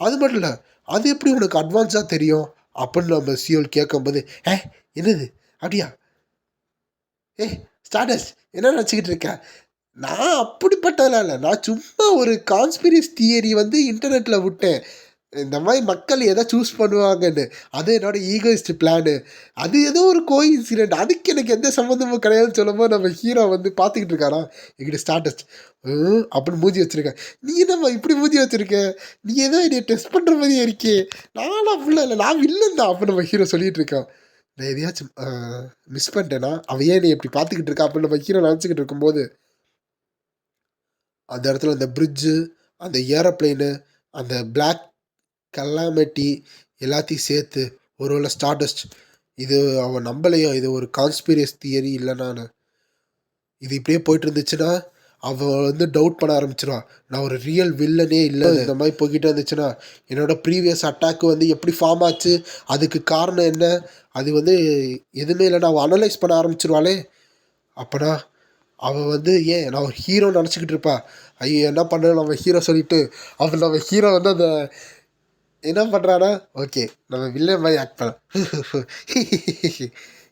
அது மட்டும் இல்லை, அது எப்படி உனக்கு அட்வான்ஸாக தெரியும் அப்படின்னு நம்ம சியோல் கேட்கும்போது, ஏ என்னது அப்படியா, ஏ ஸ்டார்டஸ்ட் என்ன நினச்சிக்கிட்டு இருக்க, நான் அப்படிப்பட்டதெல்லாம் இல்லை, நான் சும்மா ஒரு கான்ஸ்பிரசி தியரி வந்து இன்டர்நெட்டில் விட்டேன், இந்த மாதிரி மக்கள் எதை சூஸ் பண்ணுவாங்கன்னு, அது என்னோட ஈகோயிஸ்ட் பிளானு, அது ஏதோ ஒரு கோஇன்சிடென்ட், அதுக்கு எனக்கு எந்த சம்மந்தமும் கிடையாதுன்னு சொல்லும்போது நம்ம ஹீரோ வந்து பார்த்துக்கிட்டு இருக்காரா எங்கிட்ட ஸ்டார்டஸ்ட் அப்படின்னு மூஞ்சி வச்சுருக்கேன். நீ என்னம்மா இப்படி மூஞ்சி வச்சுருக்க, நீ ஏதோ என்னை டெஸ்ட் பண்ணுற மாதிரியே இருக்கே, நானும் அப்படிலாம் இல்லை, நான் வில்லன் தான் அப்படின்னு நம்ம ஹீரோ சொல்லிட்டு இருக்கான். நான் எதையாச்சும் மிஸ் பண்ணிட்டேன்னா அவன் ஏன் நீ இப்படி பார்த்துக்கிட்டு இருக்கா அப்படின்னு நம்ம ஹீரோ நினச்சிக்கிட்டு இருக்கும்போது அந்த இடத்துல அந்த பிரிட்ஜு, அந்த ஏரோப்ளைனு, அந்த பிளாக் கல்லாமெட்டி எல்லாத்தையும் சேர்த்து ஒருவேளை ஸ்டார்டஸ்ட் இது அவன் நம்பலையோ, இது ஒரு கான்ஸ்பிரசி தியரி இல்லைனான்னு, இது இப்படியே போயிட்டு இருந்துச்சுன்னா அவன் வந்து டவுட் பண்ண ஆரம்பிச்சிடுவான், நான் ஒரு ரியல் வில்லனே இல்லை, இந்த மாதிரி போய்கிட்டே இருந்துச்சுன்னா என்னோட ப்ரீவியஸ் அட்டாக்கு வந்து எப்படி ஃபார்ம் ஆச்சு, அதுக்கு காரணம் என்ன, அது வந்து எதுவுமே இல்லைன்னா அவன் அனலைஸ் பண்ண ஆரம்பிச்சிருவாளே. அப்போனா அவன் வந்து ஏன் நான் ஒரு ஹீரோ நினச்சிக்கிட்டு இருப்பா, ஐயோ என்ன பண்ணுறேன் நம்ம ஹீரோ சொல்லிட்டு அவன் நம்ம ஹீரோ வந்து அந்த என்ன பண்ணுறானா, ஓகே நம்ம வில்லன் மாதிரி ஆக்ட் பண்ண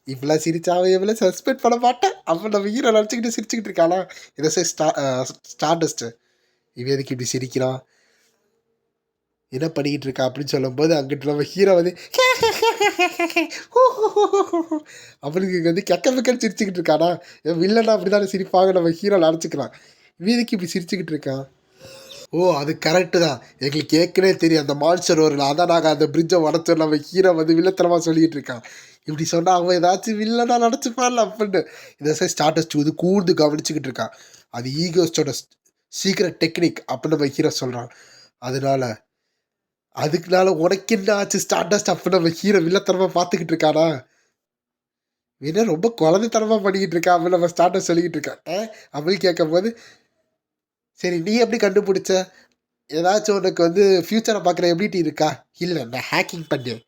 இப்பெல்லாம் சிரிச்சா அவன் எவ்வளோ சஸ்பெக்ட் பண்ண மாட்டேன், அப்போ நம்ம ஹீரோ நினச்சிக்கிட்டு சிரிச்சுக்கிட்டு இருக்கானா. இதை சரி ஸ்டார்டஸ்ட்டு இவன் எதுக்கு இப்படி சிரிக்கிறான், என்ன பண்ணிக்கிட்டு இருக்கா அப்படின்னு சொல்லும்போது அங்கிட்டு நம்ம ஹீரோ வந்து அவனுக்கு வந்து கெக்க பக்கன்னு சிரிச்சுக்கிட்டு இருக்கானா. வில்லனா அப்படி தானே சிரிப்பாங்க, நம்ம ஹீரோ நினச்சிக்கலாம், வீதிக்கு இப்படி சிரிச்சுக்கிட்டு இருக்கான். ஓ அது கரெக்டு தான், எங்களுக்கு ஏற்கனவே தெரியும் அந்த மான்ஸ்டர் வரல, அதான் நாங்கள் அந்த பிரிட்ஜை உடச்சோம், நம்ம ஹீரோ வந்து வில்லத்தனமாக சொல்லிகிட்டு இருக்கான். இப்படி சொன்னால் அவன் ஏதாச்சும் வில்லனா நினச்சிப்பான்ல அப்படின்னு இதை சரி ஸ்டார்டஸ்ட் இது கூர்ந்து கவனிச்சுக்கிட்டு இருக்கான். அது ஈகோஸ்டோட சீக்ரெட் டெக்னிக் அப்படின்னு நம்ம ஹீரோ சொல்கிறான். அதனால அதுக்குனால உனக்கு என்ன ஆச்சு ஸ்டார்டஸ்ட் அப்படின்னு நம்ம ஹீரோ வில்லத்தனமாக பார்த்துக்கிட்டு இருக்கானா. வேணா ரொம்ப குழந்தைத்தனமாக பண்ணிக்கிட்டு இருக்கா அப்படின்னு நம்ம ஸ்டார்டஸ்ட் சொல்லிக்கிட்டு இருக்கான். அப்படின்னு கேட்கும் போது சரி நீ எப்படி கண்டுபிடிச்ச, ஏதாச்சும் உனக்கு வந்து ஃப்யூச்சரை பார்க்குற எபிலிட்டி இருக்கா, இல்லை நான் ஹேக்கிங் பண்ணேன்,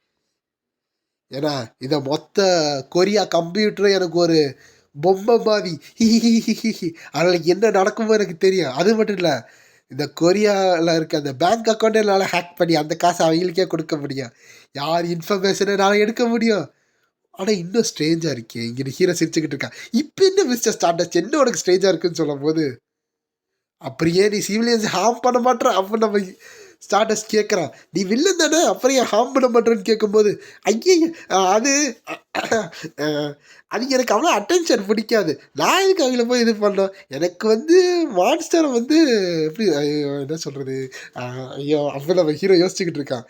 ஏன்னா இதை மொத்த கொரியா கம்ப்யூட்டரும் எனக்கு ஒரு பொம்மை மாதிரி அதில் என்ன நடக்குமோ எனக்கு தெரியும், அது மட்டும் இல்லை இந்த கொரியாவில் இருக்க அந்த பேங்க் அக்கௌண்ட்டை என்னால் ஹேக் பண்ணி அந்த காசை அவங்களுக்கே கொடுக்க முடியும், யார் இன்ஃபர்மேஷனை என்னால் எடுக்க முடியும். ஆனால் இன்னும் ஸ்ட்ரேஞ்சாக இருக்கே, இங்கே ஹீரோ சிரிச்சுக்கிட்டு இருக்கா, இப்போ என்ன மிஸ்டர் ஸ்டார்டஸ்ட் என்ன உனக்கு ஸ்ட்ரேஞ்சாக இருக்குன்னு சொல்லும் போது, அப்படியே நீ சிவிலியன்ஸ் ஹார்ம் பண்ண மாட்டேற அப்படின்னு நம்ம ஸ்டார்டஸ்ட் கேட்குறான். நீ வில்லன் தானே அப்புறம் ஏன் ஹார்ம் பண்ண மாட்டேன்னு கேட்கும்போது ஐயே அது அது எனக்கு அவ்வளோ அட்டென்ஷன் பிடிக்காது, நான் எதுக்கு அவங்கள போய் இது பண்ணோம், எனக்கு வந்து மான்ஸ்டரை வந்து எப்படி ஐயோ என்ன சொல்கிறது, ஐயோ அப்போ நம்ம ஹீரோ யோசிச்சுக்கிட்டு இருக்கான்.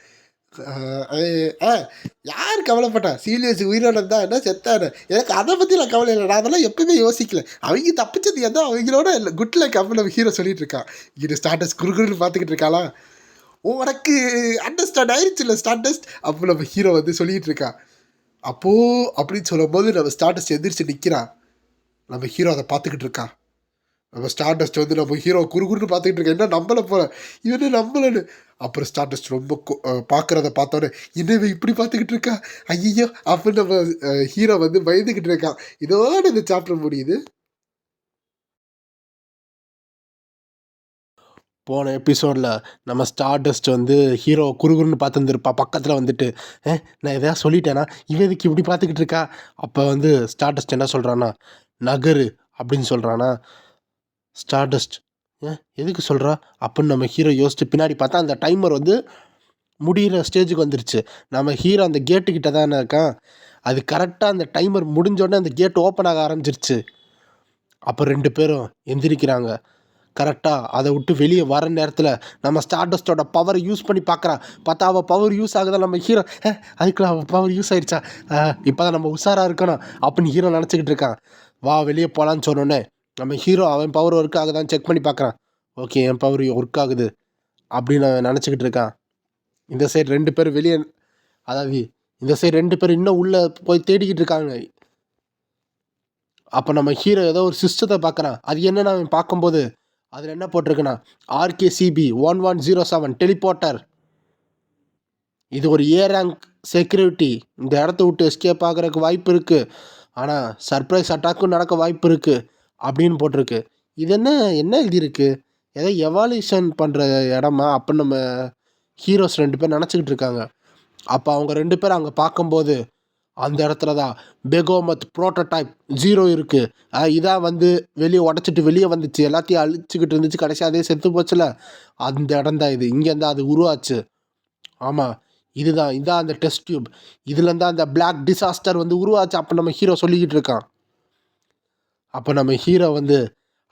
யார் கவலைப்பட்டா, சீரியஸ் உயிரோட தான் என்ன செத்தானு, எனக்கு அதை பற்றி நான் கவலை இல்லை, நான் அதெல்லாம் எப்பவுமே யோசிக்கல, அவங்க தப்பிச்சது எதோ அவங்களோட இல்லை குட் லைக் அப்போ நம்ம ஹீரோ சொல்லிட்டு இருக்கான். இது ஸ்டார்டஸ்ட் குறுகுறுன்னு பார்த்துக்கிட்டு இருக்காளா, உனக்கு அண்டர்ஸ்டாண்ட் ஆயிடுச்சு இல்லை ஸ்டார்டஸ்ட் அப்போ நம்ம ஹீரோ வந்து சொல்லிகிட்டு இருக்கா. அப்போது அப்படின்னு சொல்லும்போது நம்ம ஸ்டார்டஸ்ட் எந்திரிச்சு நிற்கிறான், நம்ம ஹீரோ அதை பார்த்துக்கிட்டு இருக்கா. நம்ம ஸ்டார்டஸ்ட் வந்து நம்ம ஹீரோ குறுகுறுன்னு பார்த்துக்கிட்டு இருக்கேன், என்ன நம்பலை போல இவனே நம்பலன்னு. அப்புறம் ஸ்டார்டஸ்ட் ரொம்ப பார்க்குறத பார்த்தோன்னே என்னவே இப்படி பார்த்துக்கிட்டு இருக்கா ஐயோ அப்படின்னு நம்ம ஹீரோ வந்து பயந்துக்கிட்டு இருக்கான். இதோட இந்த சாப்டர் முடியுது. போன எபிசோடில் நம்ம ஸ்டார்டஸ்ட் வந்து ஹீரோ குறுகுறுன்னு பார்த்துருந்துருப்பா பக்கத்தில் வந்துட்டு, நான் எதாவது சொல்லிட்டேன்னா இவன் இதுக்கு இப்படி பார்த்துக்கிட்டு இருக்கா. அப்போ வந்து ஸ்டார்டஸ்ட் என்ன சொல்கிறான்னா, நகரு அப்படின்னு சொல்கிறானா. ஸ்டார்டஸ்ட் எதுக்கு சொல்கிறா அப்படின்னு நம்ம ஹீரோ யோசிச்சு பின்னாடி பார்த்தா அந்த டைமர் வந்து முடிகிற ஸ்டேஜுக்கு வந்துருச்சு. நம்ம ஹீரோ அந்த கேட்டுக்கிட்ட தானே இருக்கான், அது கரெக்டாக அந்த டைமர் முடிஞ்சோடனே அந்த கேட் ஓப்பன் ஆக ஆரம்பிச்சிருச்சு. அப்போ 2 பேரும் எந்திரிக்கிறாங்க. கரெக்டாக அதை விட்டு வெளியே வர நேரத்தில் நம்ம ஸ்டார்டஸ்ட்டோட பவரை யூஸ் பண்ணி பார்க்குறான். பார்த்தா அவள் பவர் யூஸ் ஆகுதா, நம்ம ஹீரோ அதுக்குள்ள அவள் பவர் யூஸ் ஆகிடுச்சா, இப்போ தான் நம்ம உஷாராக இருக்கணும் அப்படின்னு ஹீரோ நினச்சிக்கிட்டு இருக்கான். வா வெளியே போகலான்னு சொன்னோன்னே நம்ம ஹீரோ அவன் பவர் ஒர்க் ஆகுதான்னு செக் பண்ணி பார்க்குறான். ஓகே என் பவர் ஒர்க் ஆகுது அப்படின்னு அவன் நினச்சிக்கிட்டு இருக்கான். இந்த சைடு 2 பேர் வெளியே, அதாவது இந்த சைடு 2 பேர் இன்னும் உள்ளே போய் தேடிக்கிட்டு இருக்காங்க. அப்போ நம்ம ஹீரோ ஏதோ ஒரு சிஸ்டத்தை பார்க்குறான். அது என்னென்னு அவன் பார்க்கும்போது அதில் என்ன போட்டிருக்குன்னா, RKCB 1107 டெலிபோர்ட்டர். இது ஒரு ஏ ரேங்க் செக்யூரிட்டி, இந்த இடத்த விட்டு எஸ்கேப் ஆகிறதுக்கு வாய்ப்பு இருக்குது, ஆனால் சர்ப்ரைஸ் அட்டாக்கும் நடக்க வாய்ப்பு இருக்குது அப்படின்னு போட்டிருக்கு. இது என்ன எழுதியிருக்கு, ஏதோ எவால்யூஷன் பண்ணுற இடமா அப்படின்னு நம்ம ஹீரோஸ் 2 பேர் நினச்சிக்கிட்டு இருக்காங்க. அப்போ அவங்க 2 பேரும் அங்கே பார்க்கும்போது அந்த இடத்துல தான் பெகோமத் ப்ரோட்டோடைப் 0 இருக்குது. இதான் வந்து வெளியே உடச்சிட்டு வெளியே வந்துச்சு, எல்லாத்தையும் அழிச்சிக்கிட்டு இருந்துச்சு, கடைசி அதே செத்து போச்சுல, அந்த இடம் தான் இது. இங்கேருந்து அது உருவாச்சு. ஆமாம், இதான் அந்த டெஸ்ட் டியூப். இதுலேருந்து அந்த பிளாக் டிசாஸ்டர் வந்து உருவாச்சு. அப்போ நம்ம ஹீரோ சொல்லிக்கிட்டு இருக்கான். அப்போ நம்ம ஹீரோ வந்து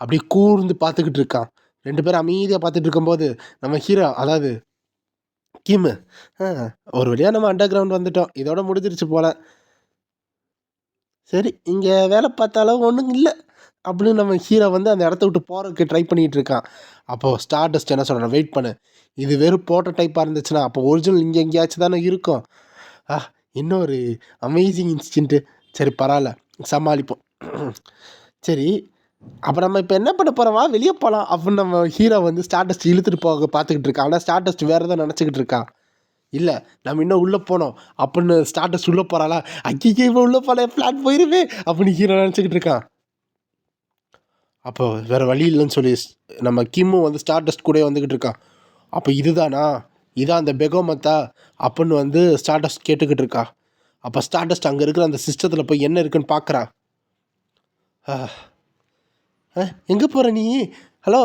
அப்படி கூர்ந்து பார்த்துக்கிட்டு இருக்கான். 2 பேரும் அமைதியாக பார்த்துட்டு இருக்கும்போது நம்ம ஹீரோ, அதாவது கிம்மு, ஒரு வழியாக நம்ம அண்டர் கிரவுண்ட் வந்துட்டோம், இதோட முடிஞ்சிருச்சு போல், சரி இங்கே வேலை பார்த்தாலும் ஒன்றும் இல்லை அப்படின்னு நம்ம ஹீரோ வந்து அந்த இடத்த விட்டு போகிறதுக்கு ட்ரை பண்ணிகிட்டு இருக்கான். அப்போது ஸ்டார் டஸ்ட் என்ன சொல்கிறேன், வெயிட் பண்ணு, இது வெறும் ப்ரோட்டோடைப்பாக இருந்துச்சுன்னா அப்போ ஒரிஜினல் இங்கே எங்கேயாச்சும் தானே இருக்கும். இன்னொரு அமேசிங் இன்ஸ்டன்ட்டு, சரி பரவாயில்ல சமாளிப்போம். சரி அப்போ நம்ம இப்போ என்ன பண்ண போகிறோமா, வெளியே போகலாம் அப்படின்னு நம்ம ஹீரோ வந்து ஸ்டார் டஸ்ட் இழுத்துட்டு போக பார்த்துக்கிட்டு இருக்கான். ஆனால் ஸ்டார் டஸ்ட் வேறு எதாவது நினச்சிக்கிட்டு இருக்கான். இல்லை நம்ம இன்னும் உள்ளே போனோம் அப்படின்னு ஸ்டார் டஸ்ட் உள்ளே போகிறாளா, அங்கேயே இப்போ உள்ளே போகல, ஃப்ளாட் போயிருவே அப்படின்னு ஹீரோ நினச்சிக்கிட்டு இருக்கான். அப்போ வேறு வழி இல்லைன்னு சொல்லி நம்ம கிம்மும் வந்து ஸ்டார் டஸ்ட் கூட வந்துக்கிட்டு இருக்கான். அப்போ இதான் அந்த பெகோமத்தா அப்படின்னு வந்து ஸ்டார் டஸ்ட் கேட்டுக்கிட்டு இருக்கா. அப்போ ஸ்டார் டஸ்ட் அங்கே இருக்கிற அந்த சிஸ்டத்தில் போய் என்ன இருக்குன்னு பார்க்குறா. எங்கே போகிற நீ, ஹலோ,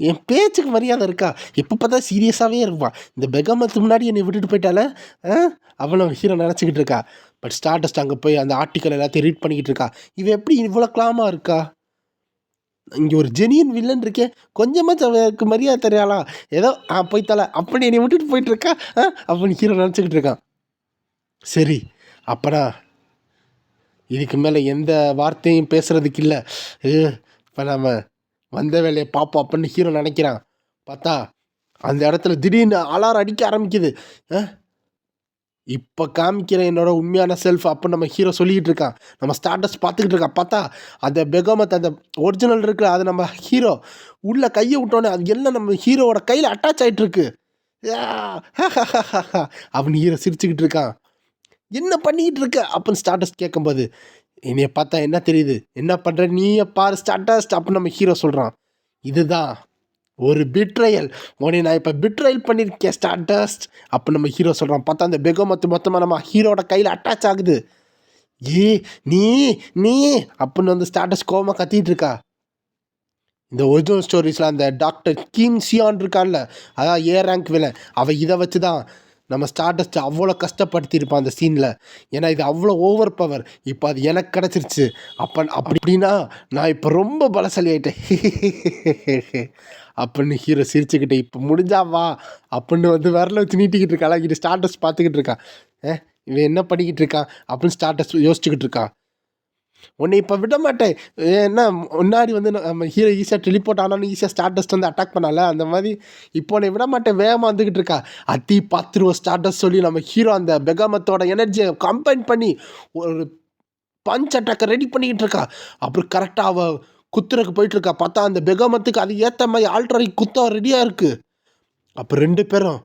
என் பேச்சுக்கு மரியாதை இருக்கா, எப்போ பார்த்தா சீரியஸாகவே இருப்பான், இந்த பெகமத்து முன்னாடி என்னை விட்டுட்டு போயிட்டால அவனை ஹீரோ நினச்சிக்கிட்டு இருக்கா. பட் ஸ்டார் டஸ்ட் அங்கே போய் அந்த ஆர்டிக்கல் எல்லாத்தையும் ரீட் பண்ணிக்கிட்டு இருக்கா. இவன் எப்படி இவ்வளோ கிளாமாக இருக்கா, இங்கே ஒரு ஜெனியன் வில்லன் இருக்கே, கொஞ்சமாக அவருக்கு மரியாதை தெரியாளா, ஏதோ போய் தலை அப்படி என்னை விட்டுட்டு போயிட்டுருக்கா அப்படின்னு ஹீரோ நினச்சிக்கிட்டு இருக்கான். சரி அப்படா இதுக்கு மேலே எந்த வார்த்தையும் பேசுகிறதுக்கு இல்லை, இப்போ நம்ம வந்த வேலையை பார்ப்போம் அப்படின்னு ஹீரோ நினைக்கிறான். பார்த்தா அந்த இடத்துல திடீர்னு அலாரம் அடிக்க ஆரம்பிக்குது. இப்போ காமிக்கிற என்னோட உண்மையான செல்ஃப் அப்படின்னு நம்ம ஹீரோ சொல்லிக்கிட்டு இருக்கான். நம்ம ஸ்டார்டஸ் பார்த்துக்கிட்டு இருக்கான். பார்த்தா அந்த பெகோமத் அந்த ஒரிஜினல் இருக்குல்ல, அது நம்ம ஹீரோ உள்ளே கையை விட்டோன்னே அது எல்லாம் நம்ம ஹீரோவோட கையில் அட்டாச் ஆகிட்டுருக்கு அப்படின்னு ஹீரோ சிரிச்சுக்கிட்டு இருக்கான். என்ன பண்ணிக்கிட்டு இருக்க அப்படின்னு ஸ்டார்டஸ் கேட்கும்போது, என்னைய பார்த்தா என்ன தெரியுது, என்ன பண்ணுற நீயே பாரு ஸ்டார்டஸ்ட் அப்படின்னு நம்ம ஹீரோ சொல்கிறான். இதுதான் ஒரு பிட்ரையல், உடனே நான் இப்போ பிட்ரையல் பண்ணியிருக்கேன் ஸ்டார்டஸ்ட் அப்படின்னு நம்ம ஹீரோ சொல்கிறான். பார்த்தா அந்த பெகோமத்து மொத்தமாக நம்ம ஹீரோட கையில் அட்டாச் ஆகுது. நீ அப்படின்னு வந்து ஸ்டார்டஸ்ட் கோவமாக கத்திட்டு இருக்கா. இந்த ஒரிஜினல் ஸ்டோரிஸில் அந்த டாக்டர் கிம் சியான் இருக்கான்ல, அதான் ஏ ரேங்க் வில்லன், அவள் இதை வச்சு தான் நம்ம ஸ்டார்டஸ்ட் அவ்வளோ கஷ்டப்படுத்தியிருப்பான் அந்த சீனில். ஏன்னா இது அவ்வளோ ஓவர் பவர், இப்போ அது எனக்கு கிடச்சிருச்சு. அப்படின்னா நான் இப்போ ரொம்ப பலசாலி ஆகிட்டேன் அப்படின்னு ஹீரோ சிரிச்சுக்கிட்டே, இப்போ முடிஞ்சாவா அப்படின்னு வந்து விரல வச்சு நீட்டிக்கிட்டு இருக்கா. இது ஸ்டார்டஸ்ட் பார்த்துக்கிட்டு இருக்கா. இவன் என்ன பண்ணிக்கிட்டு இருக்கான் அப்படின்னு ஸ்டார்டஸ்ட் யோசிச்சுக்கிட்டு இருக்கா. உன்னை இப்போ விட மாட்டேன், ஏன்னா முன்னாடி வந்து நம்ம ஹீரோ ஈஸியாக டெலிபோர்ட் ஆனாலும் ஈஸியாக ஸ்டார்டஸ்ட் வந்து அட்டாக் பண்ணால, அந்த மாதிரி இப்போ உன்னை விட மாட்டேன் வேகமாக வந்துக்கிட்டு இருக்கா. அத்தி 10 ரூபா ஸ்டார்டஸ்ட் சொல்லி நம்ம ஹீரோ அந்த பெகமத்தோட எனர்ஜியை கம்பைன் பண்ணி ஒரு பஞ்ச் அட்டாக்கை ரெடி பண்ணிக்கிட்டு இருக்கா. அப்புறம் கரெக்டாக அவள் குத்துறக்கு போயிட்டுருக்கா. பார்த்தா அந்த பெகமத்துக்கு அது ஏற்ற மாதிரி ஆல்ட்ராய் குத்த ரெடியாக இருக்குது. அப்போ 2 பேரும்,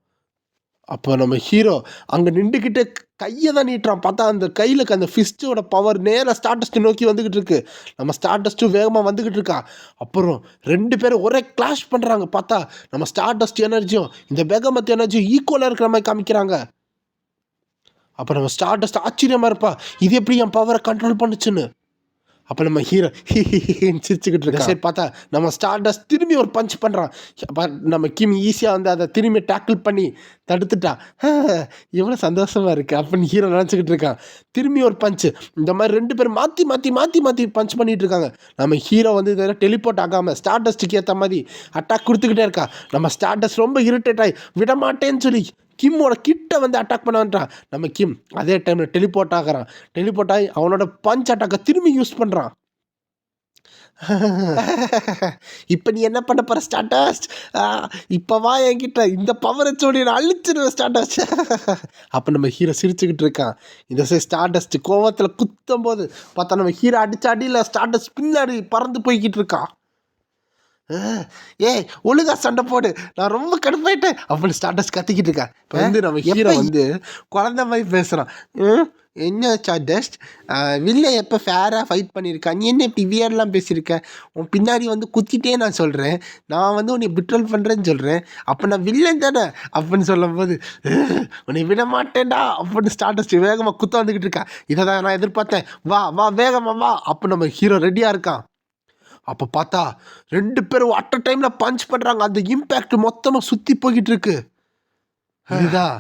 அப்போ நம்ம ஹீரோ அங்கே நின்றுக்கிட்டே கையை தான் நீட்டுறான். பார்த்தா அந்த கையில் அந்த ஃபிஸ்ட்டோட பவர் நேராக ஸ்டார்டஸ்ட்டு நோக்கி வந்துக்கிட்டு இருக்கு. நம்ம ஸ்டார்டஸ்ட்டும் வேகமாக வந்துக்கிட்டு இருக்கா. அப்புறம் 2 பேரும் ஒரே கிளாஷ் பண்ணுறாங்க. பார்த்தா நம்ம ஸ்டார்டஸ்ட் எனர்ஜியும் இந்த பெகமத் எனர்ஜியும் ஈக்குவலாக இருக்கிற மாதிரி காமிக்கிறாங்க. அப்போ நம்ம ஸ்டார்டஸ்ட் ஆச்சரியமாக இருப்பா, இது எப்படி என் பவரை கண்ட்ரோல் பண்ணுச்சுன்னு. அப்போ நம்ம ஹீரோ சிரிச்சுக்கிட்டு இருக்கா. சரி பார்த்தா நம்ம ஸ்டார்டஸ்ட் திரும்பி ஒரு பஞ்ச் பண்ணுறான். நம்ம கிம் ஈஸியாக வந்து அதை திரும்பி டேக்கிள் பண்ணி தடுத்துட்டா. எவ்வளோ சந்தோஷமாக இருக்குது அப்படின்னு ஹீரோ நினச்சிக்கிட்டு இருக்கான். திரும்பி ஒரு பஞ்சு, இந்த மாதிரி 2 பேர் மாற்றி மாற்றி மாற்றி மாற்றி பஞ்ச் பண்ணிகிட்டு இருக்காங்க. நம்ம ஹீரோ வந்து இதில் டெலிபோர்ட் ஆகாமல் ஸ்டார்டஸ்ட்டுக்கு ஏற்ற மாதிரி அட்டாக் கொடுத்துக்கிட்டே இருக்கா. நம்ம ஸ்டார்டஸ்ட் ரொம்ப இரிட்டேட் ஆகி விடமாட்டேன்னு சொல்லி கிம்மோட கிட்ட வந்து அட்டாக் பண்ண வந்துட்டான். நம்ம கிம் அதே டைமில் டெலிபோர்ட் ஆகிறான். டெலிபோர்ட் ஆகி அவனோட பஞ்ச் அட்டாக்கை திரும்பி யூஸ் பண்ணுறான். இப்போ நீ என்ன பண்ண போகிற ஸ்டார்டஸ்ட், இப்போ வா என்கிட்ட, இந்த பவரை சொல்லி நான் அழிச்சிருவேன் ஸ்டார்டஸ்ட் அப்போ நம்ம ஹீரோ சிரிச்சுக்கிட்டு இருக்கான். இந்த சைடு ஸ்டார்டஸ்ட் கோவத்தில் குத்தும் போது பார்த்தா நம்ம ஹீரோ அடிச்ச அடியில் ஸ்டார்டஸ்ட் பின்னாடி பறந்து போய்கிட்டு இருக்கான். ஒழுங்கா சண்டை போடு, நான் ரொம்ப கடுப்பாயிட்டேன் அப்படின்னு ஸ்டார்டஸ்ட் கத்திக்கிட்டு இருக்கேன். இப்போ வந்து நம்ம ஹீரோ வந்து குழந்தை மாதிரி பேசுகிறான். என்ன சார்டஸ்ட் வில்ல எப்போ ஃபேராக ஃபைட் பண்ணியிருக்கா, நீ என்ன இப்படி வியர்லாம் பேசியிருக்க, உன் பின்னாடி வந்து குத்திட்டே நான் சொல்கிறேன், நான் வந்து உன்னை பிட்ரோல் பண்ணுறேன்னு சொல்கிறேன், அப்போ நான் வில்லன் தானே அப்படின்னு சொல்லும்போது உன்னை விட மாட்டேன்டா அப்படின்னு ஸ்டார்டஸ்ட் வேகமாக குத்த வந்துக்கிட்டு இருக்கா. இதை தான் நான் எதிர்பார்த்தேன், வா வா வேகமாக வா. அப்போ நம்ம ஹீரோ ரெடியாக இருக்கான். அப்போ பார்த்தா 2 பேரும் அட் அ டைமில் பஞ்ச் பண்ணுறாங்க. அந்த இம்பேக்ட் மொத்தமாக சுற்றி போய்கிட்டு இருக்கு. இதுதான்